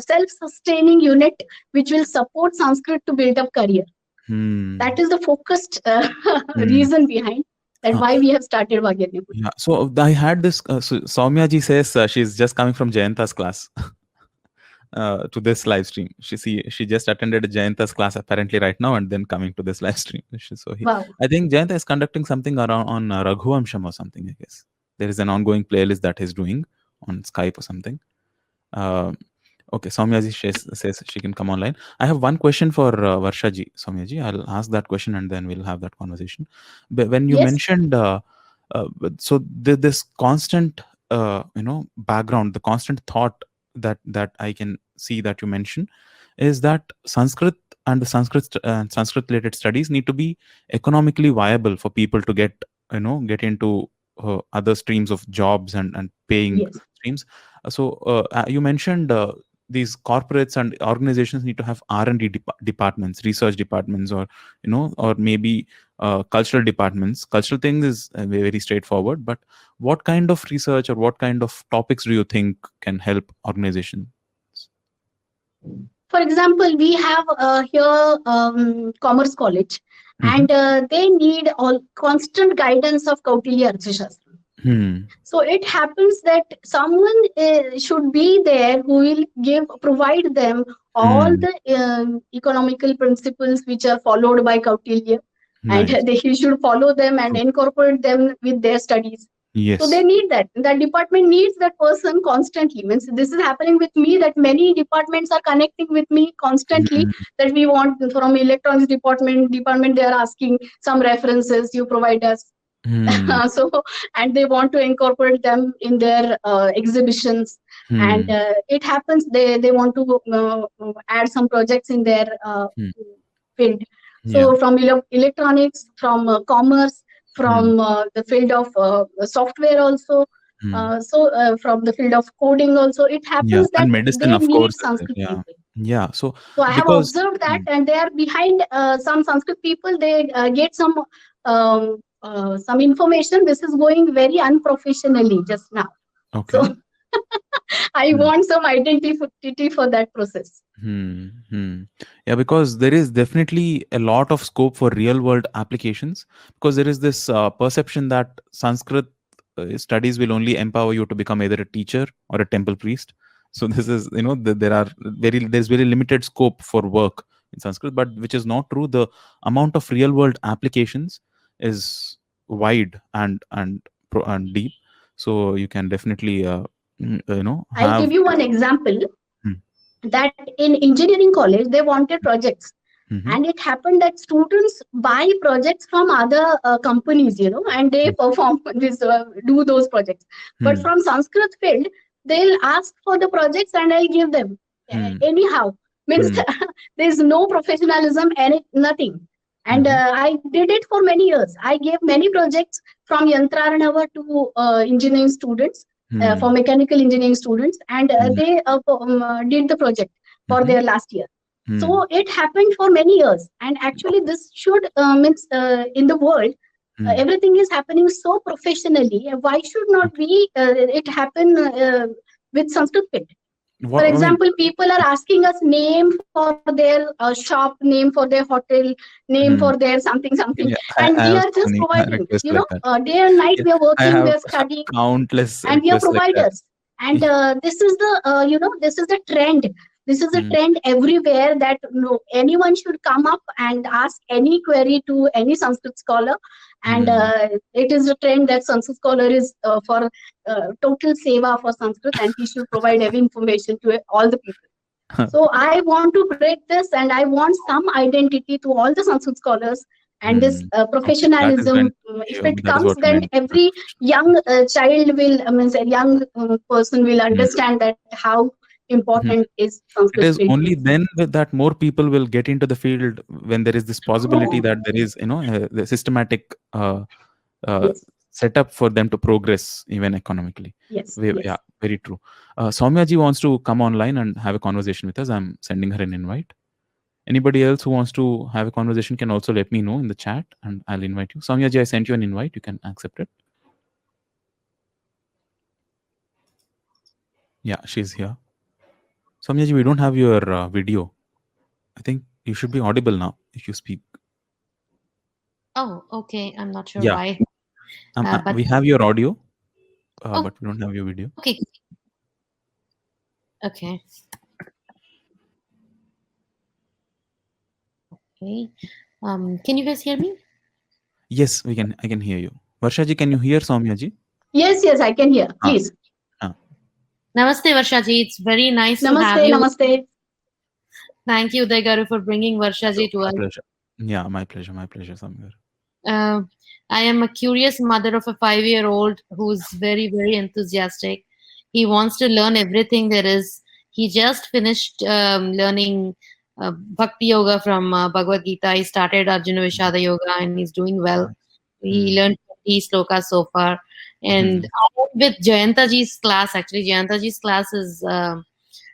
[SPEAKER 2] self-sustaining unit which will support Sanskrit to build up career.
[SPEAKER 1] hmm.
[SPEAKER 2] That is the focused
[SPEAKER 1] Hmm.
[SPEAKER 2] reason behind that
[SPEAKER 1] Uh,
[SPEAKER 2] why we have started Bhagyani.
[SPEAKER 1] yeah. So I had this. So Soumya ji says she's just coming from Jayanta's class to this live stream. She just attended Jayanta's class apparently right now and then coming to this live stream.
[SPEAKER 2] Wow.
[SPEAKER 1] I think Jayanta is conducting something around on Raghuvansham or something. I guess there is an ongoing playlist that he's doing on Skype or something. Uh, okay, Soumya ji says she can come online. I have one question for Varsha ji. Soumya ji, I'll ask that question and then we'll have that conversation. But when you
[SPEAKER 2] Yes.
[SPEAKER 1] mentioned, so this constant, background, the constant thought that I can see that you mention is that Sanskrit and the Sanskrit related studies need to be economically viable for people to get into other streams of jobs and paying
[SPEAKER 2] Yes.
[SPEAKER 1] streams. You mentioned these corporates and organizations need to have R&D departments, research departments, or or maybe cultural departments. Cultural things is very straightforward, but what kind of research or what kind of topics do you think can help organizations?
[SPEAKER 2] For example, we have here Commerce College,
[SPEAKER 1] Mm-hmm.
[SPEAKER 2] and they need all constant guidance of Kautilya Arthashastra.
[SPEAKER 1] Hmm.
[SPEAKER 2] So it happens that someone should be there who will provide them all
[SPEAKER 1] Hmm.
[SPEAKER 2] the economical principles which are followed by Kautilya, and
[SPEAKER 1] Nice.
[SPEAKER 2] they should follow them and
[SPEAKER 1] True.
[SPEAKER 2] incorporate them with their studies. So they
[SPEAKER 1] Yes.
[SPEAKER 2] need that. That department needs that person constantly. Means this is happening with me that many departments are connecting with me constantly.
[SPEAKER 1] Hmm.
[SPEAKER 2] That we want from electronics department they are asking some references you provide us.
[SPEAKER 1] Hmm.
[SPEAKER 2] So and they want to incorporate them in their exhibitions, and
[SPEAKER 1] Hmm.
[SPEAKER 2] it happens they want to add some projects in their
[SPEAKER 1] Hmm.
[SPEAKER 2] field.
[SPEAKER 1] Yeah.
[SPEAKER 2] So from electronics, from commerce,
[SPEAKER 1] Hmm.
[SPEAKER 2] from the field of software also,
[SPEAKER 1] Hmm.
[SPEAKER 2] from the field of coding also, it
[SPEAKER 1] Yeah.
[SPEAKER 2] happens that
[SPEAKER 1] And medicine,
[SPEAKER 2] they
[SPEAKER 1] of
[SPEAKER 2] need
[SPEAKER 1] course, is there.
[SPEAKER 2] Sanskrit
[SPEAKER 1] Yeah.
[SPEAKER 2] people.
[SPEAKER 1] Yeah. So
[SPEAKER 2] So I have
[SPEAKER 1] because.
[SPEAKER 2] observed that,
[SPEAKER 1] Hmm.
[SPEAKER 2] and they are behind some Sanskrit people. They get some information. This is going very unprofessionally just now. So
[SPEAKER 1] Okay.
[SPEAKER 2] I
[SPEAKER 1] Hmm.
[SPEAKER 2] want some identity for that process.
[SPEAKER 1] Hmm. Hmm. Yeah, because there is definitely a lot of scope for real world applications, because there is this perception that Sanskrit studies will only empower you to become either a teacher or a temple priest. So this is, there's very limited scope for work in Sanskrit, but which is not true. The amount of real world applications is wide and deep. So you can definitely
[SPEAKER 2] I'll
[SPEAKER 1] have.
[SPEAKER 2] give you one example
[SPEAKER 1] Hmm.
[SPEAKER 2] that in engineering college they wanted projects,
[SPEAKER 1] Mm-hmm.
[SPEAKER 2] and it happened that students buy projects from other companies, and they perform this do those projects. But
[SPEAKER 1] Hmm.
[SPEAKER 2] from Sanskrit field, they'll ask for the projects and I'll give them
[SPEAKER 1] Hmm.
[SPEAKER 2] anyhow. Means
[SPEAKER 1] Hmm.
[SPEAKER 2] there's no professionalism and nothing. And
[SPEAKER 1] Mhm.
[SPEAKER 2] I did it for many years. I gave many projects from Yantraranava to engineering students, for
[SPEAKER 1] Hmm.
[SPEAKER 2] mechanical engineering students, and
[SPEAKER 1] Yeah.
[SPEAKER 2] they did the project for
[SPEAKER 1] Mhm.
[SPEAKER 2] their last year.
[SPEAKER 1] Hmm.
[SPEAKER 2] So it happened for many years, and actually this should means in the world
[SPEAKER 1] Hmm.
[SPEAKER 2] everything is happening so professionally. Why should not
[SPEAKER 1] Okay.
[SPEAKER 2] we it happen with Sanskrit field? For
[SPEAKER 1] I mean,
[SPEAKER 2] example, people are asking us name for their shop, name for their hotel, name for
[SPEAKER 1] hmm.
[SPEAKER 2] their something,
[SPEAKER 1] Yeah,
[SPEAKER 2] and
[SPEAKER 1] I
[SPEAKER 2] we
[SPEAKER 1] have
[SPEAKER 2] are
[SPEAKER 1] so
[SPEAKER 2] just
[SPEAKER 1] many
[SPEAKER 2] providing.
[SPEAKER 1] requests like that.
[SPEAKER 2] Day and night
[SPEAKER 1] Yeah,
[SPEAKER 2] we are
[SPEAKER 1] I
[SPEAKER 2] working, we
[SPEAKER 1] have
[SPEAKER 2] are studying,
[SPEAKER 1] countless
[SPEAKER 2] and we are
[SPEAKER 1] requests like that.
[SPEAKER 2] providers. And this is the this is the trend. This is a
[SPEAKER 1] Hmm.
[SPEAKER 2] trend everywhere that no anyone should come up and ask any query to any Sanskrit scholar. And
[SPEAKER 1] Hmm.
[SPEAKER 2] it is a trend that Sanskrit scholar is for total seva for Sanskrit, and he should provide every information to all the people. So
[SPEAKER 1] Okay.
[SPEAKER 2] I want to break this, and I want some identity to all the Sanskrit scholars, and this
[SPEAKER 1] Hmm. Okay, that is
[SPEAKER 2] professionalism.
[SPEAKER 1] when
[SPEAKER 2] If it
[SPEAKER 1] that is
[SPEAKER 2] comes,
[SPEAKER 1] what you
[SPEAKER 2] then
[SPEAKER 1] meant.
[SPEAKER 2] every young child will, I mean, a young person will
[SPEAKER 1] Hmm.
[SPEAKER 2] understand that how important is
[SPEAKER 1] It
[SPEAKER 2] Sanskrit
[SPEAKER 1] is only
[SPEAKER 2] literacy.
[SPEAKER 1] then that more people will get into the field when there is this possibility that there is, the systematic uh,
[SPEAKER 2] Yes,
[SPEAKER 1] setup for them to progress even economically.
[SPEAKER 2] yes,
[SPEAKER 1] Yeah,
[SPEAKER 2] yes.
[SPEAKER 1] very true. Soumya ji wants to come online and have a conversation with us. I'm sending her an invite. Anybody else who wants to have a conversation can also let me know in the chat and I'll invite you. Soumya ji, I sent you an invite. You can accept it. Yeah, she's here. Soumya ji, we don't have your video. I think you should be audible now if you speak.
[SPEAKER 3] Oh, okay. I'm not sure
[SPEAKER 1] Yeah,
[SPEAKER 3] why. But
[SPEAKER 1] we have your audio,
[SPEAKER 3] oh,
[SPEAKER 1] but we don't have your video.
[SPEAKER 3] okay. Okay. Okay. Can you guys hear me?
[SPEAKER 1] Yes, we can. I can hear you. Varsha ji, can you hear Soumya ji?
[SPEAKER 2] Yes, yes, I can hear.
[SPEAKER 1] Ah,
[SPEAKER 2] Please.
[SPEAKER 3] Namaste, Varshaji. It's very nice to have
[SPEAKER 2] Namaste,
[SPEAKER 3] you.
[SPEAKER 2] namaste.
[SPEAKER 3] Thank you, Uday Garu, for bringing Varshaji to
[SPEAKER 1] my
[SPEAKER 3] us.
[SPEAKER 1] pleasure. Yeah, my pleasure. My pleasure, Soumya.
[SPEAKER 3] Uh, I am a curious mother of a 5-year-old who's very, very enthusiastic. He wants to learn everything there is. He just finished learning Bhakti Yoga from Bhagavad Gita. He started Arjuna Vishada Yoga and he's doing well. He learned 20 slokas so far. And I am with Jayantaji's class. Actually, Jayantaji's class is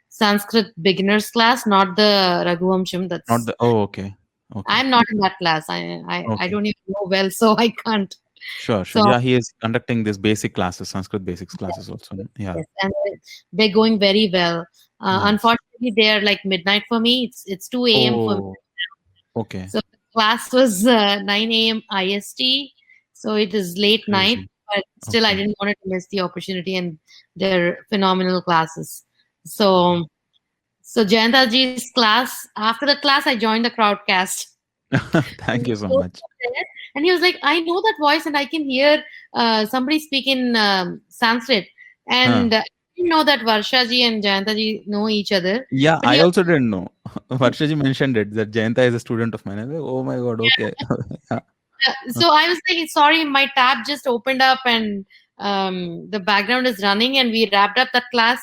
[SPEAKER 3] Sanskrit beginners class, not the Raghuvansham. That's
[SPEAKER 1] Not the. Oh, okay. Okay.
[SPEAKER 3] I'm not in that class. I
[SPEAKER 1] Okay.
[SPEAKER 3] don't even know well, so I can't.
[SPEAKER 1] Sure.
[SPEAKER 3] So
[SPEAKER 1] Yeah, he is conducting this basic classes, Sanskrit basics classes also. Yeah.
[SPEAKER 3] yes, and they're going very well.
[SPEAKER 1] Nice.
[SPEAKER 3] Unfortunately, they're like midnight for me. It's 2 a.m. for me.
[SPEAKER 1] Oh, okay.
[SPEAKER 3] So the class was 9 a.m. IST, so it is late night.
[SPEAKER 1] Crazy.
[SPEAKER 3] But still, I
[SPEAKER 1] Okay.
[SPEAKER 3] didn't want to miss the opportunity, and they're phenomenal classes. So Jayantaji's class. After the class, I joined the crowdcast.
[SPEAKER 1] Thank you so much.
[SPEAKER 3] And he was like, I know that voice and I can hear somebody speak in Sanskrit. And I didn't know that Varshaji and Jayantaji know each other.
[SPEAKER 1] Yeah,
[SPEAKER 3] But
[SPEAKER 1] I
[SPEAKER 3] he
[SPEAKER 1] also didn't know. Varsha ji mentioned it that Jayanta is a student of mine. I was like, oh my god, okay. Yeah.
[SPEAKER 3] so I was like, sorry, my tab just opened up and the background is running and we wrapped up that class.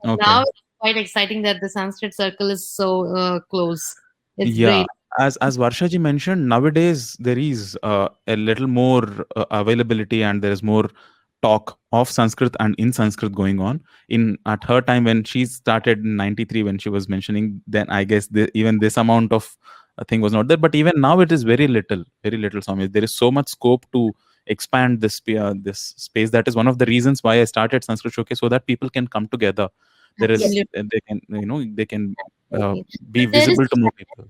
[SPEAKER 1] Okay.
[SPEAKER 3] Now it's quite exciting that the Sanskrit circle is so close. It's
[SPEAKER 1] Yeah,
[SPEAKER 3] great.
[SPEAKER 1] as Varsha ji mentioned, nowadays there is a little more availability and there is more talk of Sanskrit and in Sanskrit going on. In at her time when she started in '93, when she was mentioning, then I guess even this amount of thing was not there. But even now it is very little, very little. Swami, there is so much scope to expand this space. That is one of the reasons why I started Sanskrit Showcase, so that people can come together. There is
[SPEAKER 3] Absolutely.
[SPEAKER 1] they can they can
[SPEAKER 3] Okay.
[SPEAKER 1] be
[SPEAKER 3] But there is
[SPEAKER 1] visible to more people.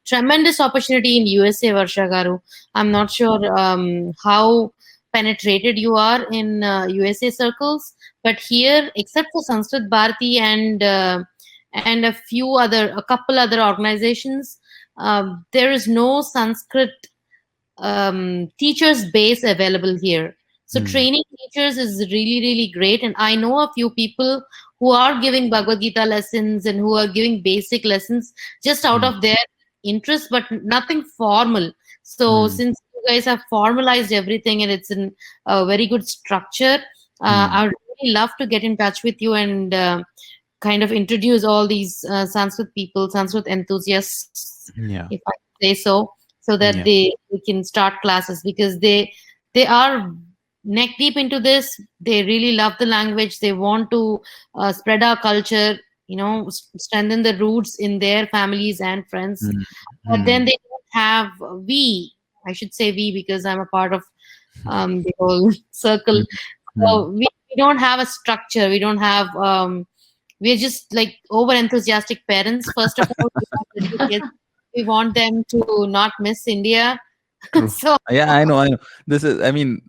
[SPEAKER 3] tremendous opportunity in USA, Varsha Garu. I'm not sure how penetrated you are in USA circles, but here, except for Sanskrit Bharati and a couple other organizations, there is no Sanskrit teachers base available here. So training teachers is really, really great. And I know a few people who are giving Bhagavad Gita lessons and who are giving basic lessons just out of their interest, but nothing formal. So since you guys have formalized everything and it's in a very good structure, I would really love to get in touch with you and kind of introduce all these Sanskrit people, Sanskrit enthusiasts,
[SPEAKER 1] Yeah.
[SPEAKER 3] if I say so that
[SPEAKER 1] Yeah.
[SPEAKER 3] they can start classes because they are neck deep into this. They really love the language. They want to spread our culture, strengthen the roots in their families and friends. But then they don't have I should say we because I'm a part of the whole circle. So we don't have a structure. We don't have we're just like over enthusiastic parents. First of all, we have little kids. We want them to not miss India.
[SPEAKER 1] True.
[SPEAKER 3] So
[SPEAKER 1] Yeah, I know. This is, I mean,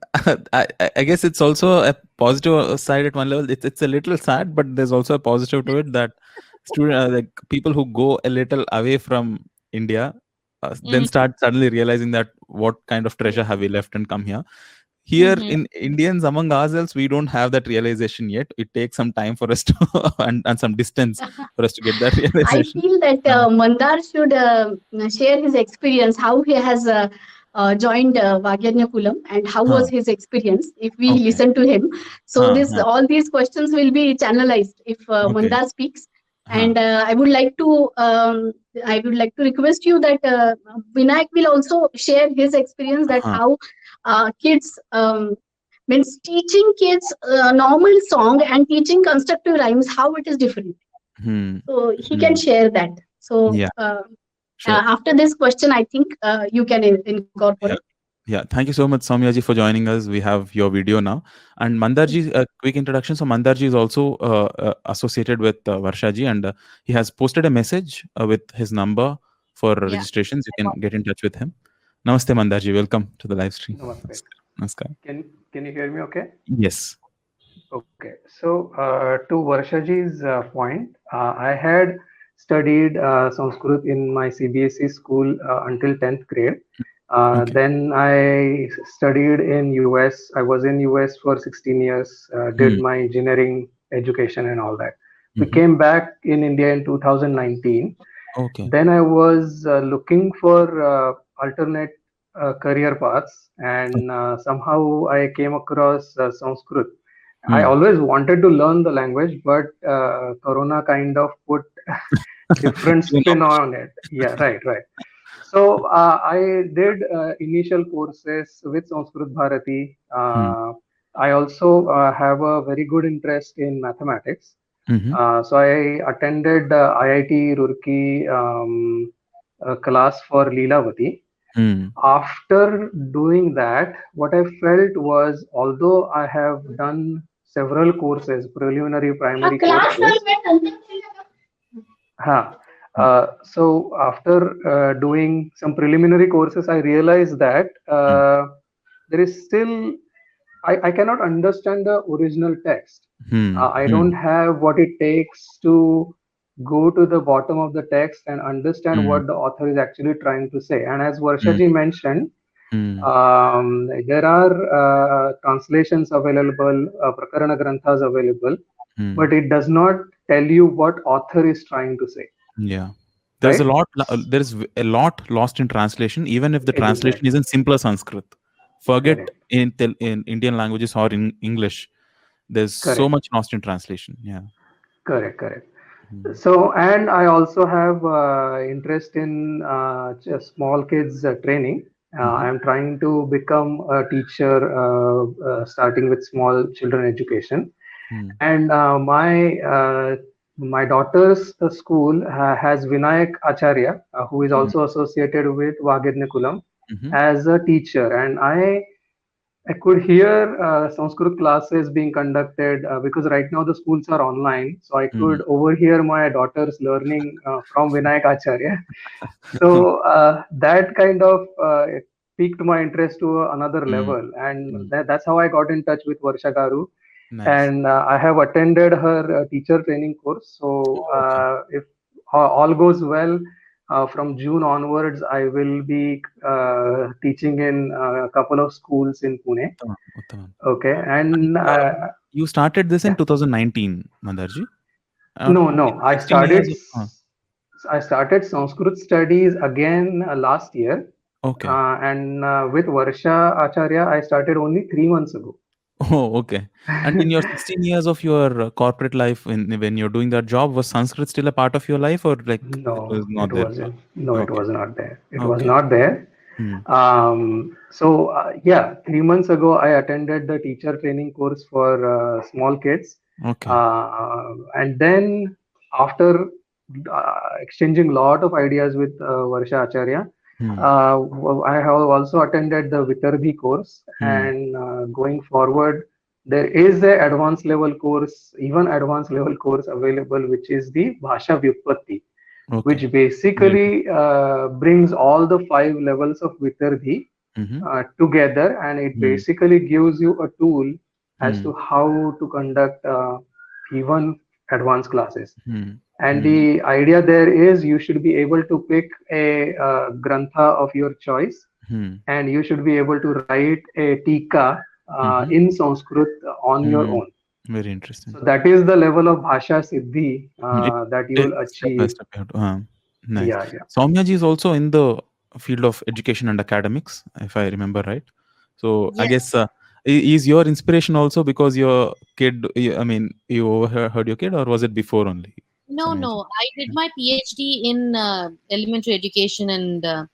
[SPEAKER 1] I guess it's also a positive side at one level. It's a little sad, but there's also a positive to it that like people who go a little away from India then start suddenly realizing that what kind of treasure have we left and come here. Here in Indians among ourselves, we don't have that realization yet. It takes some time for us to and some distance for us to get that
[SPEAKER 2] I
[SPEAKER 1] realization.
[SPEAKER 2] feel that Mandar should share his experience, how he has joined Vagyarnya Kulam and how
[SPEAKER 1] Huh.
[SPEAKER 2] was his experience if we
[SPEAKER 1] Okay.
[SPEAKER 2] listen to him. So
[SPEAKER 1] Huh.
[SPEAKER 2] all these questions will be channelized if
[SPEAKER 1] Okay.
[SPEAKER 2] Mandar speaks.
[SPEAKER 1] Huh.
[SPEAKER 2] And I would like to request you that Vinayak will also share his experience that
[SPEAKER 1] Huh.
[SPEAKER 2] how kids means teaching kids normal song and teaching constructive rhymes, how it is different.
[SPEAKER 1] Hmm.
[SPEAKER 2] So he can share that. So
[SPEAKER 1] Yeah. Sure.
[SPEAKER 2] after this question, I think you can incorporate.
[SPEAKER 1] Yeah. Yeah. Thank you so much, Soumyaji, for joining us. We have your video now. And Mandarji, a quick introduction. So Mandarji is also associated with Varshaji, and he has posted a message with his number for
[SPEAKER 2] Yeah.
[SPEAKER 1] registrations. You can get in touch with him. Namaste, Mandarji. Welcome to the live stream.
[SPEAKER 4] Namaste.
[SPEAKER 1] Namaskar.
[SPEAKER 4] Can you hear me okay?
[SPEAKER 1] Yes.
[SPEAKER 4] Okay. So to Varshaji's point, I had studied Sanskrit in my CBSE school until 10th grade.
[SPEAKER 1] Okay.
[SPEAKER 4] Then I studied in US. I was in US for 16 years, did my engineering education and all that. We
[SPEAKER 1] Mhm.
[SPEAKER 4] came back in India in 2019.
[SPEAKER 1] Okay.
[SPEAKER 4] Then I was looking for alternate career paths, and somehow I came across Sanskrit. I
[SPEAKER 1] Hmm.
[SPEAKER 4] always wanted to learn the language, but Corona kind of put different
[SPEAKER 1] Even
[SPEAKER 4] spin
[SPEAKER 1] opportunity.
[SPEAKER 4] on it. Yeah, right. So I did initial courses with Sanskrit Bharati.
[SPEAKER 1] Hmm.
[SPEAKER 4] I also have a very good interest in mathematics.
[SPEAKER 1] Mhm.
[SPEAKER 4] So I attended IIT Roorkee a class for Leelavati.
[SPEAKER 1] Hmm.
[SPEAKER 4] After doing that, what I felt was, although I have done several courses, preliminary primary courses, huh, so after doing some preliminary courses, I realized that there is still I cannot understand the original text.
[SPEAKER 1] Hmm.
[SPEAKER 4] I don't have what it takes to go to the bottom of the text and understand
[SPEAKER 1] Hmm.
[SPEAKER 4] what the author is actually trying to say. And as
[SPEAKER 1] Hmm.
[SPEAKER 4] Varshaji mentioned,
[SPEAKER 1] Hmm.
[SPEAKER 4] there are translations available, Prakarana Granthas available,
[SPEAKER 1] Hmm.
[SPEAKER 4] but it does not tell you what author is trying to say,
[SPEAKER 1] Yeah. There's a
[SPEAKER 4] right?
[SPEAKER 1] lot. There's a lot lost in translation, even if the translation
[SPEAKER 4] Exactly.
[SPEAKER 1] is in simpler Sanskrit. Forget
[SPEAKER 4] Correct.
[SPEAKER 1] in Indian languages or in English. There's so
[SPEAKER 4] Correct.
[SPEAKER 1] much lost in translation. Yeah.
[SPEAKER 4] Correct.
[SPEAKER 1] Hmm.
[SPEAKER 4] So, and I also have interest in small kids training.
[SPEAKER 1] Mhm.
[SPEAKER 4] I'm trying to become a teacher, starting with small children education.
[SPEAKER 1] Hmm.
[SPEAKER 4] And my daughter's school has Vinayak Acharya, who is
[SPEAKER 1] Hmm.
[SPEAKER 4] also associated with Vagyarnya Kulam
[SPEAKER 1] Mhm.
[SPEAKER 4] as a teacher. And I could hear Sanskrit classes being conducted because right now the schools are online. So I
[SPEAKER 1] Hmm.
[SPEAKER 4] could overhear my daughters learning from Vinayak Acharya. So that kind of piqued my interest to another
[SPEAKER 1] Hmm.
[SPEAKER 4] level. And
[SPEAKER 1] Hmm.
[SPEAKER 4] that's how I got in touch with Varsha Garu.
[SPEAKER 1] Nice.
[SPEAKER 4] And I have attended her teacher training course. So
[SPEAKER 1] Oh, okay.
[SPEAKER 4] if all goes well, from June onwards, I will be teaching in a couple of schools in Pune.
[SPEAKER 1] Uttamam, uttamam.
[SPEAKER 4] Okay,
[SPEAKER 1] And
[SPEAKER 4] and
[SPEAKER 1] you started this in
[SPEAKER 4] yeah,
[SPEAKER 1] 2019, Mandarji.
[SPEAKER 4] no,
[SPEAKER 1] 16 years.
[SPEAKER 4] I started Sanskrit studies again last year,
[SPEAKER 1] Okay.
[SPEAKER 4] and with Varsha Acharya, I started only 3 months ago.
[SPEAKER 1] Oh, okay. And in your 16 years of your corporate life, when you're doing that job, was Sanskrit still a part of your life, or like it was
[SPEAKER 4] No,
[SPEAKER 1] not
[SPEAKER 4] it
[SPEAKER 1] there?
[SPEAKER 4] wasn't. No, it
[SPEAKER 1] Okay.
[SPEAKER 4] was not there. It was
[SPEAKER 1] Okay.
[SPEAKER 4] not there.
[SPEAKER 1] Hmm.
[SPEAKER 4] So yeah, 3 months ago, I attended the teacher training course for small kids,
[SPEAKER 1] Okay.
[SPEAKER 4] and then after exchanging lot of ideas with Varsha Acharya,
[SPEAKER 1] Hmm.
[SPEAKER 4] I have also attended the Vitardhi course,
[SPEAKER 1] Hmm.
[SPEAKER 4] and going forward, there is a advanced level course, even advanced level course available, which is the Bhasha Vyutpatti,
[SPEAKER 1] Okay.
[SPEAKER 4] which basically brings all the 5 levels of Vitardhi
[SPEAKER 1] Mm-hmm.
[SPEAKER 4] together, and it
[SPEAKER 1] Hmm.
[SPEAKER 4] basically gives you a tool as
[SPEAKER 1] Hmm.
[SPEAKER 4] to how to conduct even advanced classes.
[SPEAKER 1] Hmm.
[SPEAKER 4] And
[SPEAKER 1] Hmm.
[SPEAKER 4] the idea there is you should be able to pick a grantha of your choice,
[SPEAKER 1] Hmm.
[SPEAKER 4] and you should be able to write a tika
[SPEAKER 1] Mm-hmm.
[SPEAKER 4] in Sanskrit on your
[SPEAKER 1] Hmm.
[SPEAKER 4] own.
[SPEAKER 1] Very interesting.
[SPEAKER 4] So that is the level of bhasha siddhi
[SPEAKER 1] It
[SPEAKER 4] that you
[SPEAKER 1] takes
[SPEAKER 4] will
[SPEAKER 1] step by
[SPEAKER 4] achieve.
[SPEAKER 1] step. You have to, nice.
[SPEAKER 4] Yeah.
[SPEAKER 1] Soumyaji is also in the field of education and academics, if I remember right. So I
[SPEAKER 3] Yes.
[SPEAKER 1] guess is your inspiration also because your kid? I mean, you overheard your kid, or was it before only?
[SPEAKER 3] No,
[SPEAKER 1] Some mention.
[SPEAKER 3] no. I did my PhD in elementary education and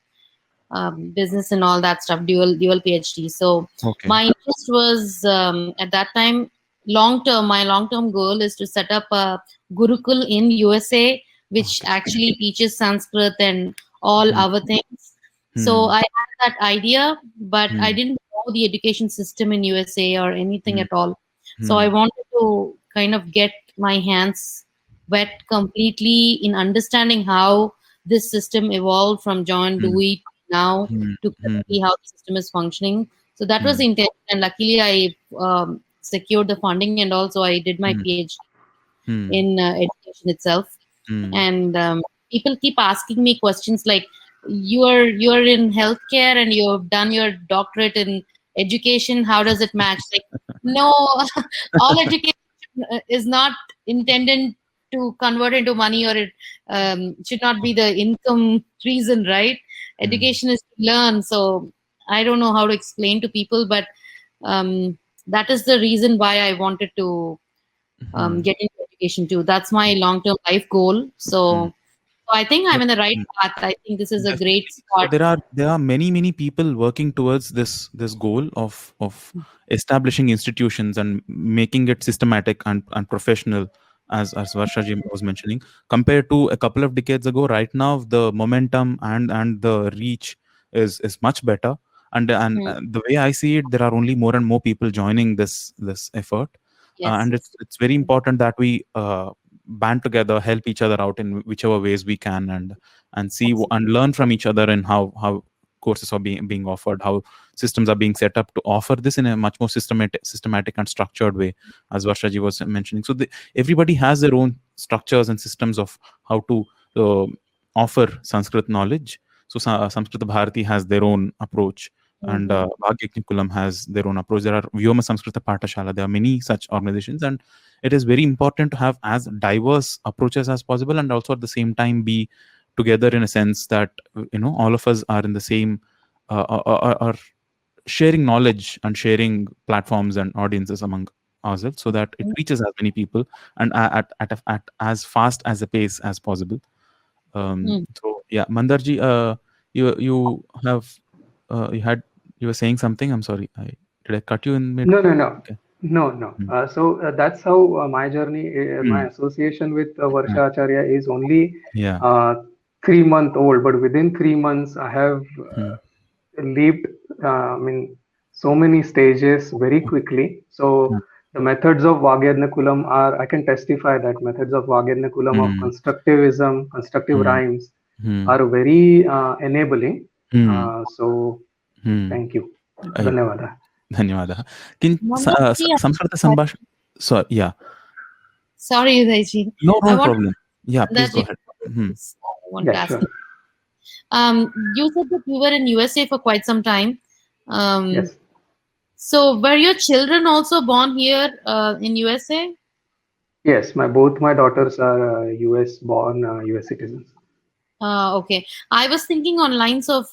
[SPEAKER 3] business and all that stuff. Dual PhD. So
[SPEAKER 1] Okay.
[SPEAKER 3] my interest was at that time long term. My long term goal is to set up a Gurukul in USA, which
[SPEAKER 1] Okay.
[SPEAKER 3] actually teaches Sanskrit and all
[SPEAKER 1] Hmm.
[SPEAKER 3] other things. So
[SPEAKER 1] Hmm.
[SPEAKER 3] I had that idea, but I
[SPEAKER 1] Hmm.
[SPEAKER 3] didn't know the education system in USA or anything
[SPEAKER 1] Hmm.
[SPEAKER 3] at all. So I
[SPEAKER 1] Hmm.
[SPEAKER 3] wanted to kind of get my hands wet completely in understanding how this system evolved from John
[SPEAKER 1] Hmm.
[SPEAKER 3] Dewey now
[SPEAKER 1] Hmm.
[SPEAKER 3] to
[SPEAKER 1] Hmm.
[SPEAKER 3] see how the system is functioning. So that was
[SPEAKER 1] Hmm.
[SPEAKER 3] the intent, and luckily I secured the funding, and also I did my
[SPEAKER 1] Hmm.
[SPEAKER 3] PhD
[SPEAKER 1] Hmm.
[SPEAKER 3] in education itself.
[SPEAKER 1] Hmm.
[SPEAKER 3] And people keep asking me questions like, "You're in healthcare and you've done your doctorate in education. How does it match?" Like, no, all education is not intended to convert into money, or it should not be the income reason, right?
[SPEAKER 1] Hmm.
[SPEAKER 3] Education is to learn. So I don't know how to explain to people, but that is the reason why I wanted to
[SPEAKER 1] Hmm.
[SPEAKER 3] get into education too. That's my long-term life goal.
[SPEAKER 1] Hmm.
[SPEAKER 3] So I think I'm in the right
[SPEAKER 1] Hmm.
[SPEAKER 3] path. I think this is a great
[SPEAKER 1] Definitely. So
[SPEAKER 3] start.
[SPEAKER 1] there are many people working towards this goal of establishing institutions and making it systematic and professional, as Varsha ji was mentioning. Compared to a couple of decades ago, right now the momentum and the reach is much better. And
[SPEAKER 3] Hmm.
[SPEAKER 1] the way I see it, there are only more and more people joining this effort,
[SPEAKER 3] Yes.
[SPEAKER 1] and it's very important that we band together, help each other out in whichever ways we can, and see and learn from each other and how courses are being offered, how systems are being set up to offer this in a much more systematic and structured way, as Varshaji was mentioning. So everybody has their own structures and systems of how to uh, offer Sanskrit knowledge. So Sanskrit Bharati has their own approach, and
[SPEAKER 3] Mhm.
[SPEAKER 1] Bhagyajnakulam has their own approach. There are Vyoma Samskrita Pathashala. There are many such organizations, and it is very important to have as diverse approaches as possible, and also at the same time be together in a sense that all of us are in the same are sharing knowledge and sharing platforms and audiences among ourselves, so that it reaches as many people and at as fast as a pace as possible.
[SPEAKER 3] Mhm.
[SPEAKER 1] So yeah, Mandarji, you have you were saying something. I'm sorry, did I cut you in mid?
[SPEAKER 4] No, no, no,
[SPEAKER 1] Okay.
[SPEAKER 4] no, no.
[SPEAKER 1] Hmm.
[SPEAKER 4] So that's how my journey, my
[SPEAKER 1] Hmm.
[SPEAKER 4] association with
[SPEAKER 1] Yeah.
[SPEAKER 4] Varsha Acharya is only
[SPEAKER 1] Yeah.
[SPEAKER 4] uh, 3 month old. But within 3 months, I have
[SPEAKER 1] Hmm.
[SPEAKER 4] leaped, I mean, so many stages very quickly.
[SPEAKER 1] Hmm.
[SPEAKER 4] So the methods of Vagyadnakulam are, I can testify that methods of Vagyadnakulam of
[SPEAKER 1] Hmm.
[SPEAKER 4] constructivism, constructive
[SPEAKER 1] Hmm.
[SPEAKER 4] rhymes
[SPEAKER 1] Hmm.
[SPEAKER 4] are very enabling.
[SPEAKER 1] Hmm.
[SPEAKER 4] So
[SPEAKER 1] Hmm.
[SPEAKER 4] thank you.
[SPEAKER 1] I
[SPEAKER 4] Dhanyavada.
[SPEAKER 1] धन्यवादः किं
[SPEAKER 3] Manoj ji,
[SPEAKER 1] संस्कृतसम्भाषण so yeah,
[SPEAKER 3] sorry, Udayji. I
[SPEAKER 1] no
[SPEAKER 3] want
[SPEAKER 1] problem, yeah, please go
[SPEAKER 3] Manoj
[SPEAKER 1] ahead. Hmm.
[SPEAKER 3] I want to
[SPEAKER 4] Yeah,
[SPEAKER 3] ask
[SPEAKER 4] sure.
[SPEAKER 3] you. You said that you were in USA for quite some time. Um,
[SPEAKER 4] Yes.
[SPEAKER 3] so were your children also born here in USA?
[SPEAKER 4] Yes, both my daughters are US born US citizens.
[SPEAKER 3] Okay. I was thinking on lines of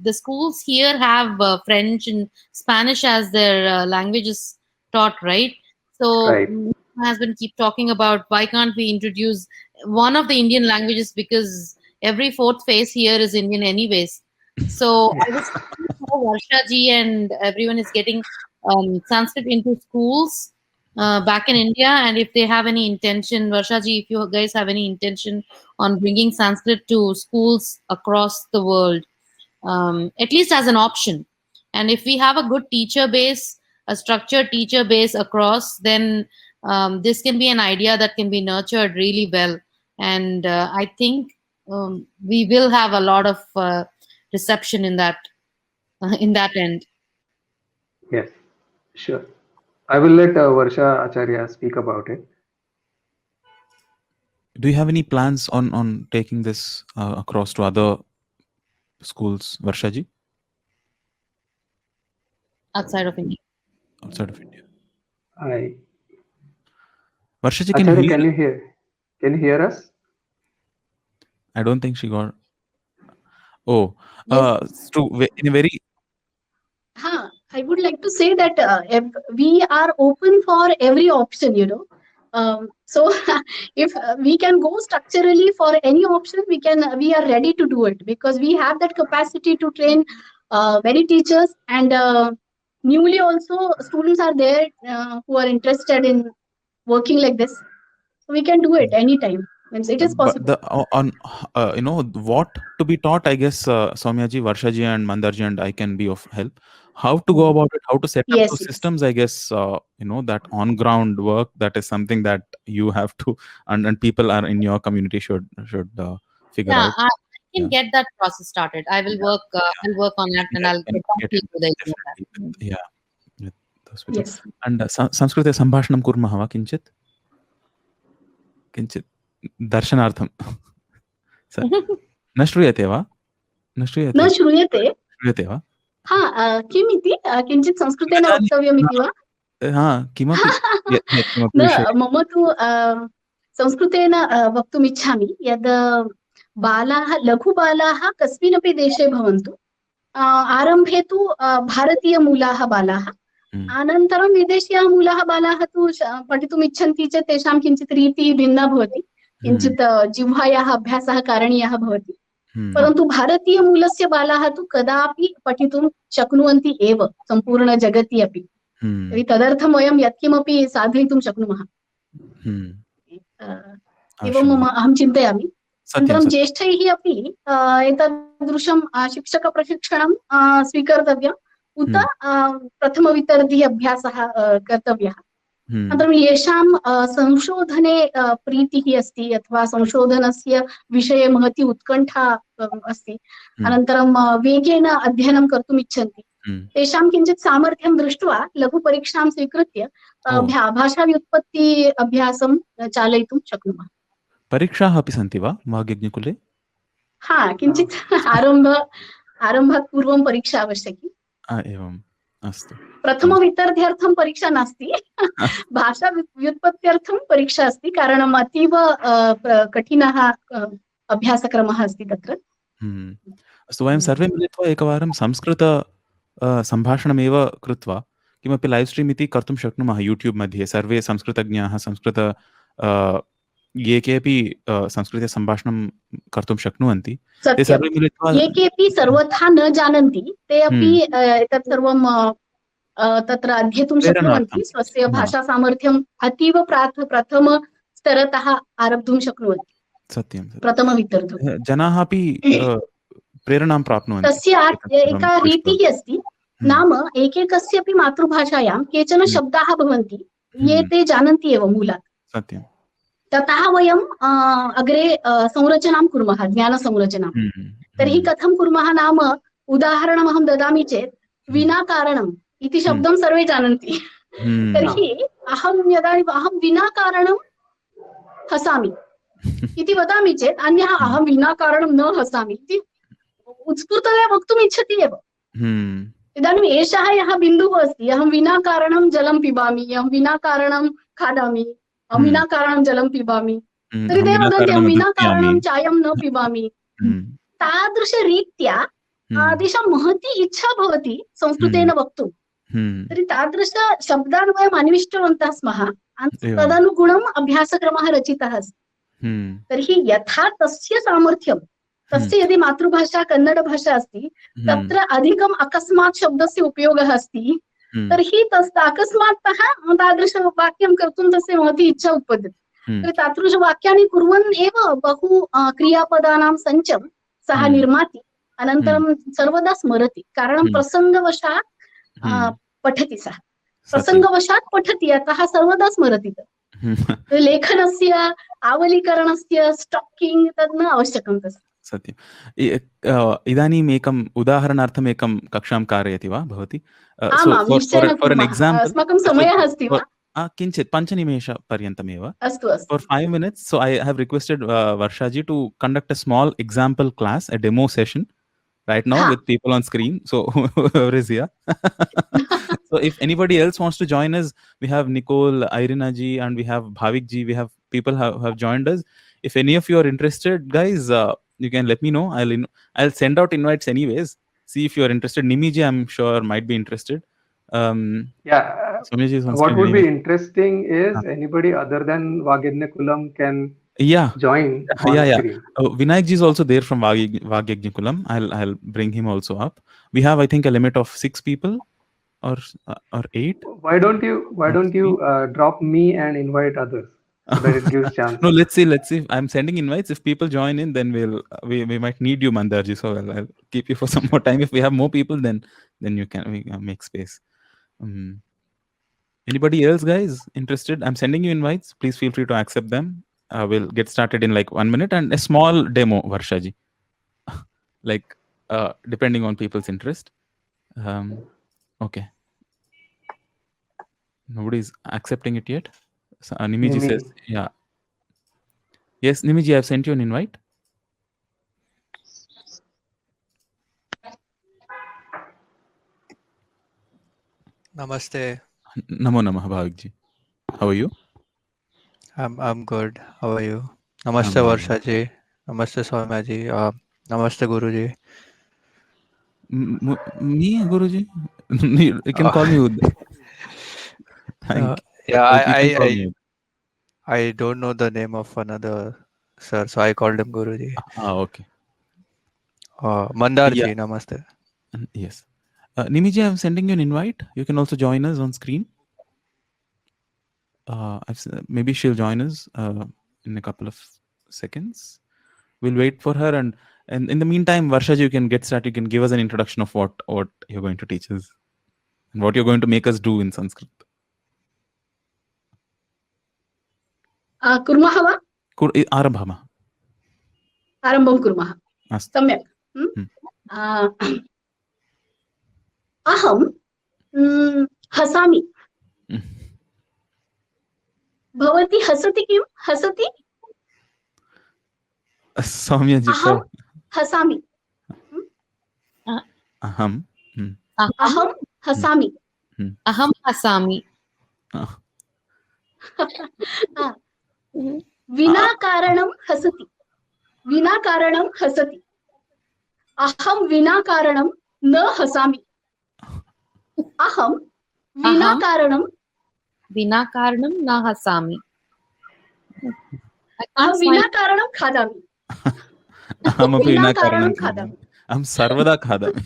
[SPEAKER 3] the schools here have French and Spanish as their languages taught, right? So
[SPEAKER 4] Right.
[SPEAKER 3] my husband keep talking about why can't we introduce one of the Indian languages, because every fourth face here is Indian anyways. So I was thinking how Varsha ji and everyone is getting Sanskrit into schools back in India, and if they have any intention, Varsha ji, if you guys have any intention on bringing Sanskrit to schools across the world, at least as an option. And if we have a good teacher base, a structured teacher base across, then this can be an idea that can be nurtured really well. And I think we will have a lot of reception in that in that end.
[SPEAKER 4] Yes. Sure. I will let Varsha Acharya speak about it.
[SPEAKER 1] Do you have any plans on taking this across to other schools, Varshaji,
[SPEAKER 3] Outside of India.
[SPEAKER 1] outside of India?
[SPEAKER 4] I
[SPEAKER 1] Varshaji, can you
[SPEAKER 4] Acharya,
[SPEAKER 1] hear?
[SPEAKER 4] can you hear? Can you hear us?
[SPEAKER 1] I don't think she got. Oh,
[SPEAKER 2] Yes.
[SPEAKER 1] in a very
[SPEAKER 2] I would like to say that if we are open for every option, so if we can go structurally for any option, we are ready to do it, because we have that capacity to train many teachers, and newly also students are there who are interested in working like this. So we can do it anytime. Means it is
[SPEAKER 1] but
[SPEAKER 2] possible.
[SPEAKER 1] on what to be taught, I guess Soumyaji, Varshaji and Mandarji and I can be of help. How to go about it, how to set up
[SPEAKER 2] Yes,
[SPEAKER 1] those
[SPEAKER 2] yes.
[SPEAKER 1] systems, I guess that on ground work, that is something that you have to, and people are in your community should figure
[SPEAKER 3] Yeah,
[SPEAKER 1] out.
[SPEAKER 3] I can
[SPEAKER 1] Yeah.
[SPEAKER 3] get that process started. I will work. I'll work on that, and
[SPEAKER 1] Yeah,
[SPEAKER 3] I'll
[SPEAKER 1] can
[SPEAKER 3] get back
[SPEAKER 1] get
[SPEAKER 3] to you
[SPEAKER 1] in
[SPEAKER 3] with the email.
[SPEAKER 1] definitely with, yeah, with those people.
[SPEAKER 2] Yes.
[SPEAKER 1] And संस्कृते सम्भाषणं कुर्मः वा किञ्चित् दर्शनार्थं न श्रूयते वा न श्रूयते
[SPEAKER 2] न श्रूयते.
[SPEAKER 1] श्रूयते वा
[SPEAKER 2] किम् इति किञ्चित् संस्कृतेन वक्तव्यम् इति वा?
[SPEAKER 1] किमपि किमपि
[SPEAKER 2] न,
[SPEAKER 1] विषये
[SPEAKER 2] मम तु संस्कृतेन वक्तुम् इच्छामि यद् बालाः, लघुबालाः कस्मिन्नपि देशे भवन्तु, आरम्भे तु भारतीयमूलाः बालाः, अनन्तरं विदेशीयाः मूलाः बालाः तु पठितुम् इच्छन्ति चेत् तेषां किञ्चित् रीतिः भिन्ना भवति, किञ्चित् जिह्वायाः अभ्यासः कारणीयः भवति, परन्तु भारतीयमूलस्य बालाः तु कदापि पठितुं शक्नुवन्ति एव सम्पूर्णजगति अपि. तर्हि तदर्थं वयं यत्किमपि साधयितुं शक्नुमः एवम् अहं चिन्तयामि. अनन्तरं ज्येष्ठैः अपि एतादृशं शिक्षकप्रशिक्षणं स्वीकर्तव्यम्, उत प्रथमवितर्धि अभ्यासः कर्तव्यः. अनन्तरं येषां संशोधने प्रीतिः अस्ति अथवा संशोधनस्य विषये महती उत्कण्ठा अस्ति, अनन्तरं वेगेन अध्ययनं कर्तुम् इच्छन्ति, तेषां किञ्चित् सामर्थ्यं दृष्ट्वा लघुपरीक्षां स्वीकृत्य भाषाव्युत्पत्ति अभ्यासं चालयितुं शक्नुमः.
[SPEAKER 1] परीक्षाः अपि सन्ति वा वाग्यज्ञकुले?
[SPEAKER 2] किञ्चित् आरम्भात् पूर्वं परीक्षा आवश्यकी.
[SPEAKER 1] एवम्, अस्तु.
[SPEAKER 2] प्रथमवितर्ध्यर्थं परीक्षा नास्ति, भाषाव्युत्पत्त्यर्थं परीक्षा अस्ति, कारणम् अतीव कठिनः अभ्यासक्रमः अस्ति तत्र.
[SPEAKER 1] अस्तु, वयं सर्वे मिलित्वा एकवारं संस्कृत सम्भाषणमेव कृत्वा किमपि लैव् स्ट्रीम् इति कर्तुं शक्नुमः यूट्यूब् मध्ये. सर्वे संस्कृतज्ञाः, संस्कृत ये केपि संस्कृते सम्भाषणं कर्तुं शक्नुवन्ति, ते सर्वे मिलित्वा.
[SPEAKER 2] ये केपि सर्वथा न जानन्ति ते अपि एतत् सर्वं तत्र अध्येतुं शक्नुवन्ति, स्वस्य भाषासामर्थ्यम् अतीव प्रथमस्तरतः आरब्धुं शक्नुवन्ति.
[SPEAKER 1] सत्यं,
[SPEAKER 2] प्रथमवितर्धौ
[SPEAKER 1] जनाः अपि प्रेरणां प्राप्नुवन्ति.
[SPEAKER 2] तस्य एका रीतिः अस्ति, नाम एकैकस्यपि मातृभाषायां केचन शब्दाः भवन्ति ये ते जानन्ति एव मूलात्.
[SPEAKER 1] सत्यं.
[SPEAKER 2] ततः वयम् अग्रे संरचनां कुर्मः, ज्ञानसंरचनां. तर्हि कथं कुर्मः नाम, उदाहरणमहं ददामि चेत् विना कारणम् इति शब्दं सर्वे जानन्ति. तर्हि अहं विना कारणं हसामि इति वदामि चेत् अन्यः अहं विना कारणं न हसामि इति उत्स्फूर्ततया वक्तुम् इच्छति एव. इदानीम् एषः यः बिन्दुः अस्ति, अहं विना कारणं जलं पिबामि, अहं विना कारणं खादामि, अहं विना कारणं जलं पिबामि, तर्हि ते वदन्ति अहं विना कारणं चायं न पिबामि. तादृशरीत्या तेषां महती इच्छा भवति संस्कृतेन वक्तुं. तर्हि तादृशशब्दान् वयम् अन्विष्टवन्तः स्मः, तदनुगुणम् अभ्यासक्रमः रचितः अस्ति. तर्हि यथा तस्य सामर्थ्यं, तस्य यदि मातृभाषा कन्नडभाषा अस्ति, तत्र अधिकम् अकस्मात् शब्दस्य उपयोगः अस्ति, तर्हि अकस्मात्तः तादृशवाक्यं कर्तुं तस्य महती इच्छा उत्पद्यते. तर्हि तादृशवाक्यानि कुर्वन् एव बहु क्रियापदानां सञ्चं सः निर्माति, अनन्तरं सर्वदा स्मरति, कारणं प्रसङ्गवशात् पठति, सः प्रसङ्गवशात् पठति, अतः सर्वदा स्मरति. लेखनस्य आवलीकरणस्य स्टाकिङ्ग् तद् न आवश्यकं तस्य.
[SPEAKER 1] सत्यम्. इदानीम् एकम् उदाहरणार्थम् एकं कक्षां कारयति वा भवती?
[SPEAKER 2] अस्माकं समयः अस्ति वा?
[SPEAKER 1] किञ्चित् 5 निमेषपर्यन्तमेव.
[SPEAKER 2] अस्तु अस्तु.
[SPEAKER 1] For 5 minutes, so I have requested Varshaji to conduct a small example class, a demo session right now with people on screen. So whoever is here. So if anybody else wants to join us, we have Nicole, Irina ji, and we have Bhavik ji. We have people who have joined us. If any of you are interested, guys, you can let me know. I'll send out invites anyways. See if you're interested. Nimiji, I'm sure might be interested.
[SPEAKER 4] Yeah.
[SPEAKER 1] Soumyaji is on
[SPEAKER 4] What
[SPEAKER 1] screen
[SPEAKER 4] would be
[SPEAKER 1] anyways.
[SPEAKER 4] interesting is anybody other than Vagyajnakulam can
[SPEAKER 1] Yeah,
[SPEAKER 4] join on
[SPEAKER 1] yeah.
[SPEAKER 4] screen.
[SPEAKER 1] Vinayakji is also there from Vagyajnakulam. I'll bring him also up. We have, I think, a limit of 6 people or 8.
[SPEAKER 4] Why don't you drop me and invite others so that it gives chance?
[SPEAKER 1] No, let's see. I'm sending invites. If people join in, then we might need you, Mandarji. So I'll keep you for some more time. If we have more people, then we can make space. Anybody else, guys, interested? I'm sending you invites. Please feel free to accept them. We'll get started in like 1 minute, and a small demo, Varshaji. Like depending on people's interest. Okay. Nobody's accepting it yet. So, Nimiji
[SPEAKER 4] Nimi.
[SPEAKER 1] says, yeah. Yes, Nimiji, I've sent you an invite.
[SPEAKER 5] Namaste.
[SPEAKER 1] Namo Namah, Bhavik. How are you?
[SPEAKER 5] I'm good. How are you? Namaste
[SPEAKER 1] I'm
[SPEAKER 5] Varsha ji. Namaste Soumya ji. Namaste Guru ji.
[SPEAKER 1] Me, Guruji? You can call me Ud. Thank you.
[SPEAKER 5] Yeah,
[SPEAKER 1] You can call me Ud.
[SPEAKER 5] I don't know the name of another sir, so I called him Guru ji.
[SPEAKER 1] Okay.
[SPEAKER 5] Mandar
[SPEAKER 1] Yeah.
[SPEAKER 5] ji, namaste.
[SPEAKER 1] Yes. Nimiji, I'm sending you an invite. You can also join us on screen. Maybe she'll join us in a couple of seconds. We'll wait for her, and in the meantime, Varshaji, you can get started. You can give us an introduction of what you're going to teach us and what you're going to make us do in Sanskrit.
[SPEAKER 2] कुर्मः वा
[SPEAKER 1] Arambhama.
[SPEAKER 2] आरम्भं कुर्मः
[SPEAKER 1] Astu.
[SPEAKER 2] सम्यक् अहं हसामि भवती हसति किं हसति
[SPEAKER 1] Soumya ji,
[SPEAKER 2] अहं हसामि
[SPEAKER 1] aham.
[SPEAKER 2] अहं हसामि
[SPEAKER 3] Aham hasami.
[SPEAKER 2] विना कारणं हसति विना कारणं हसति अहं विना कारणं न हसामि अहं विना
[SPEAKER 3] अहं
[SPEAKER 2] कारणं
[SPEAKER 3] Vina karanam na hasami.
[SPEAKER 2] अहं विना कारणं खादामि
[SPEAKER 1] Ahamapi
[SPEAKER 2] विना
[SPEAKER 1] vina
[SPEAKER 2] कारणं
[SPEAKER 1] karanam
[SPEAKER 2] खादामि
[SPEAKER 1] Aham sarvada khadami.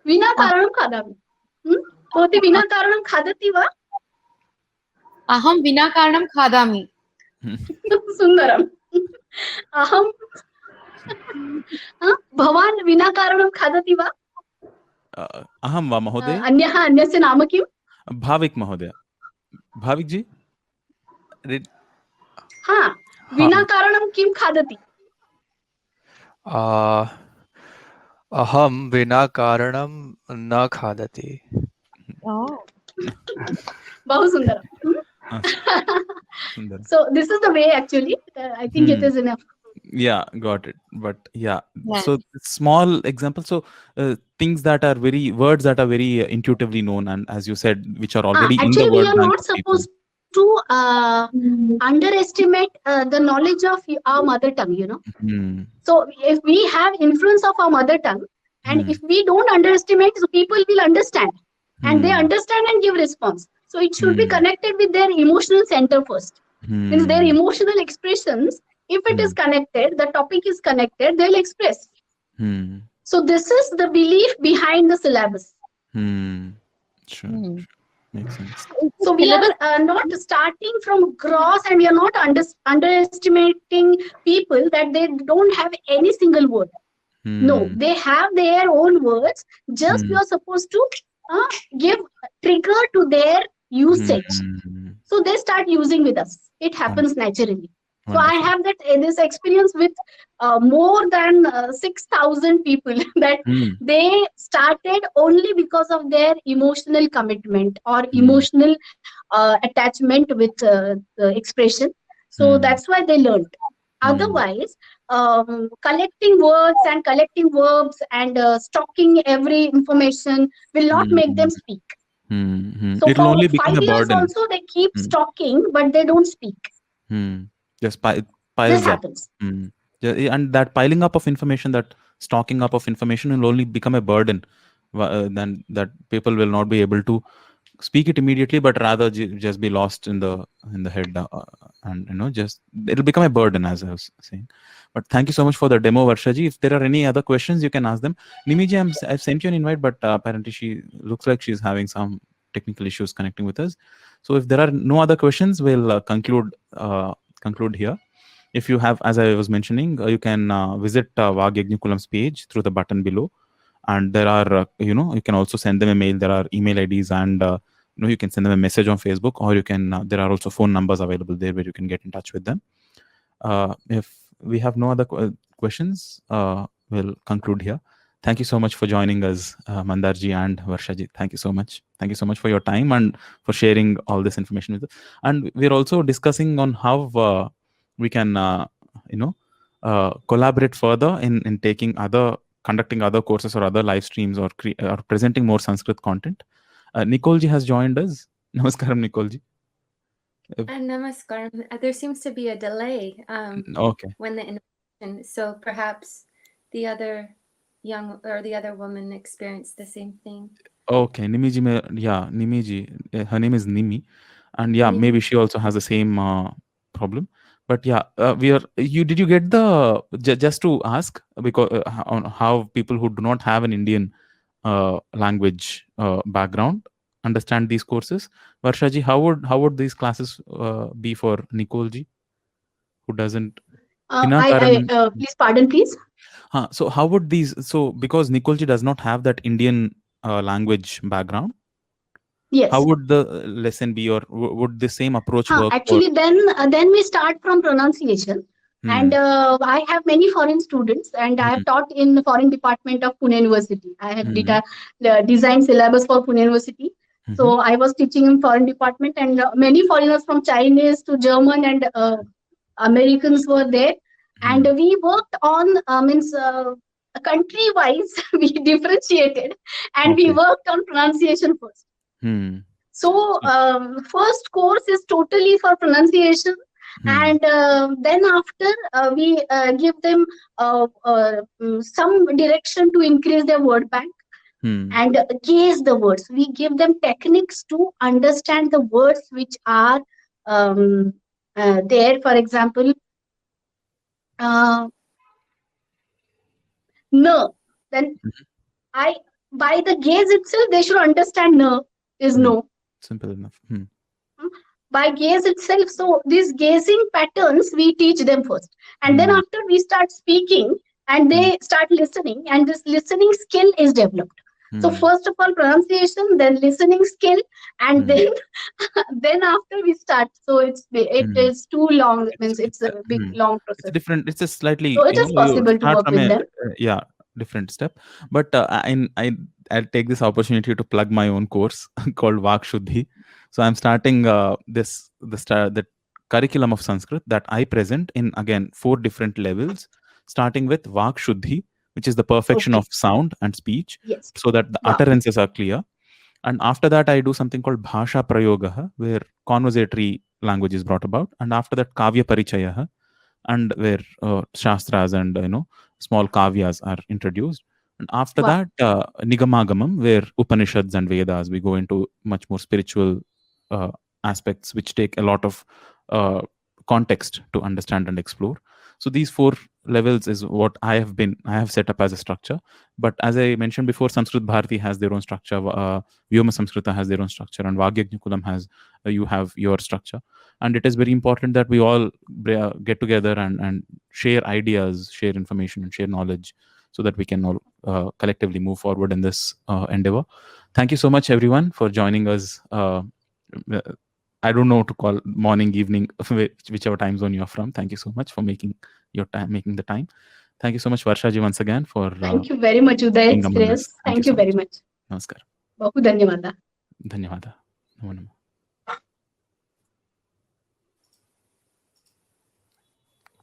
[SPEAKER 2] विना कारणं खादामि भवती विना कारणं खादति वा
[SPEAKER 3] Aham vina karanam khadami.
[SPEAKER 2] सुन्दरम् अहं भवान् विना कारणं खादति वा
[SPEAKER 1] Aham va Mahodaya.
[SPEAKER 2] अन्यः अन्यस्य नाम किम्
[SPEAKER 1] Bhavik Mahodaya. Bhavik ji?
[SPEAKER 2] हा विना कारणं किं खादति
[SPEAKER 5] Aham vina karanam na khadati.
[SPEAKER 3] Oh.
[SPEAKER 2] बहु सुन्दरम् so this is the way actually I think it is enough
[SPEAKER 1] Yeah, got it. But yeah,
[SPEAKER 3] Yeah.
[SPEAKER 1] so small example. So things that are words that are very intuitively known, and as you said, which are already in the
[SPEAKER 2] actually we
[SPEAKER 1] word
[SPEAKER 2] are
[SPEAKER 1] bank
[SPEAKER 2] not
[SPEAKER 1] of people.
[SPEAKER 2] supposed to underestimate the knowledge of our mother tongue, you know. So if we have influence of our mother tongue and if we don't underestimate, so people will understand and they understand and give response. So it should be connected with their emotional center first. Means their emotional expressions, if it is connected, the topic is connected, they'll express. So this is the belief behind the syllabus.
[SPEAKER 1] Sure. Makes sense.
[SPEAKER 2] So we are not starting from gross and we are not underestimating people that they don't have any single word. No, they have their own words. Just you are supposed to give trigger to their usage. So they start using with us. It happens naturally. So I have this experience with more than 6,000 people that they started only because of their emotional commitment or emotional attachment with the expression. So that's why they learned. Otherwise, collecting words and collecting verbs and stocking every information will not make them speak. So
[SPEAKER 1] It'll
[SPEAKER 2] for
[SPEAKER 1] only become
[SPEAKER 2] 5
[SPEAKER 1] a
[SPEAKER 2] years
[SPEAKER 1] burden.
[SPEAKER 2] also they keep stocking, but they don't speak.
[SPEAKER 1] Just piles up.
[SPEAKER 2] happens.
[SPEAKER 1] And that piling up of information, that stocking up of information will only become a burden. Then that people will not be able to speak it immediately, but rather just be lost in the head, and just it'll become a burden, as I was saying. But thank you so much for the demo, Varshaji. If there are any other questions, you can ask them. Nimiji, I've sent you an invite, but apparently she looks like she's having some technical issues connecting with us. So if there are no other questions, we'll conclude here. If you have, as I was mentioning, you can visit Vagyajnakulam's page through the button below. And there are, you can also send them a mail. There are email IDs, and you can send them a message on Facebook, or you can. There are also phone numbers available there where you can get in touch with them. If we have no other questions, we'll conclude here. Thank you so much for joining us, Mandarji and Varshaji. Thank you so much. Thank you so much for your time and for sharing all this information with us. And we're also discussing on how we can, collaborate further in conducting other courses or other live streams, or presenting more Sanskrit content. Nicolji has joined us. Namaskaram, Nicolji.
[SPEAKER 6] Namaskaram. There seems to be a delay
[SPEAKER 1] Okay.
[SPEAKER 6] when the invitation, so perhaps the other woman experienced the same thing.
[SPEAKER 1] Okay, Nimiji, Nimiji, her name is Nimi, and maybe she also has the same problem. But did you get the, just to ask, because on how people who do not have an Indian language background understand these courses? Varshaji, how would these classes be for Nicolji, who doesn't?
[SPEAKER 2] Please pardon, please.
[SPEAKER 1] So how would these? So because Nicolji does not have that Indian language background,
[SPEAKER 2] Yes.
[SPEAKER 1] how would the lesson be, or would the same approach work?
[SPEAKER 2] Actually, then we start from pronunciation. And I have many foreign students, and I have taught in the foreign department of Pune University. I had designed syllabus for Pune University. So I was teaching in foreign department, and many foreigners from Chinese to German and Americans were there. And we worked on, country-wise, we differentiated, and we worked on pronunciation first. So first course is totally for pronunciation. And then after we give them some direction to increase their word bank and gaze the words. We give them techniques to understand the words which are there. For example, no. Then by the gaze itself, they should understand no is no.
[SPEAKER 1] Simple enough.
[SPEAKER 2] By gaze itself. So these gazing patterns we teach them first, and then after we start speaking and they start listening, and this listening skill is developed. So first of all pronunciation, then listening skill, and then after we start. So it is too long. It's a big long process.
[SPEAKER 1] It's different. It's a slightly.
[SPEAKER 2] So it is possible to work with them.
[SPEAKER 1] Different step. But I'll take this opportunity to plug my own course called Vak Shuddhi. So I'm starting the curriculum of Sanskrit that I present in, again, 4 different levels, starting with Vak Shuddhi, which is the perfection of sound and speech, so that the utterances are clear. And after that, I do something called Bhasha Prayogaha, where conversatory language is brought about. And after that, Kavya Parichayaha, and where Shastras and small kavyas are introduced. And after that, Nigamagamam, where Upanishads and Vedas, we go into much more spiritual aspects, which take a lot of context to understand and explore. So these 4 levels is what I have set up as a structure. But as I mentioned before, Sanskrit Bharati has their own structure, Vyoma Samskrita has their own structure, and Vagyajnakulam has, you have your structure. And it is very important that we all get together and share ideas, share information, and share knowledge, so that we can all collectively move forward in this endeavor. Thank you so much, everyone, for joining us. I don't know to call morning, evening, whichever time zone you're from. Thank you so much for making the time. Thank you so much, Varshaji, once again for.
[SPEAKER 2] Thank you very much, Uday. Thank you very much.
[SPEAKER 1] Namaskar.
[SPEAKER 2] Bahu dhanyawada.
[SPEAKER 1] Dhanyawada. Namo namo.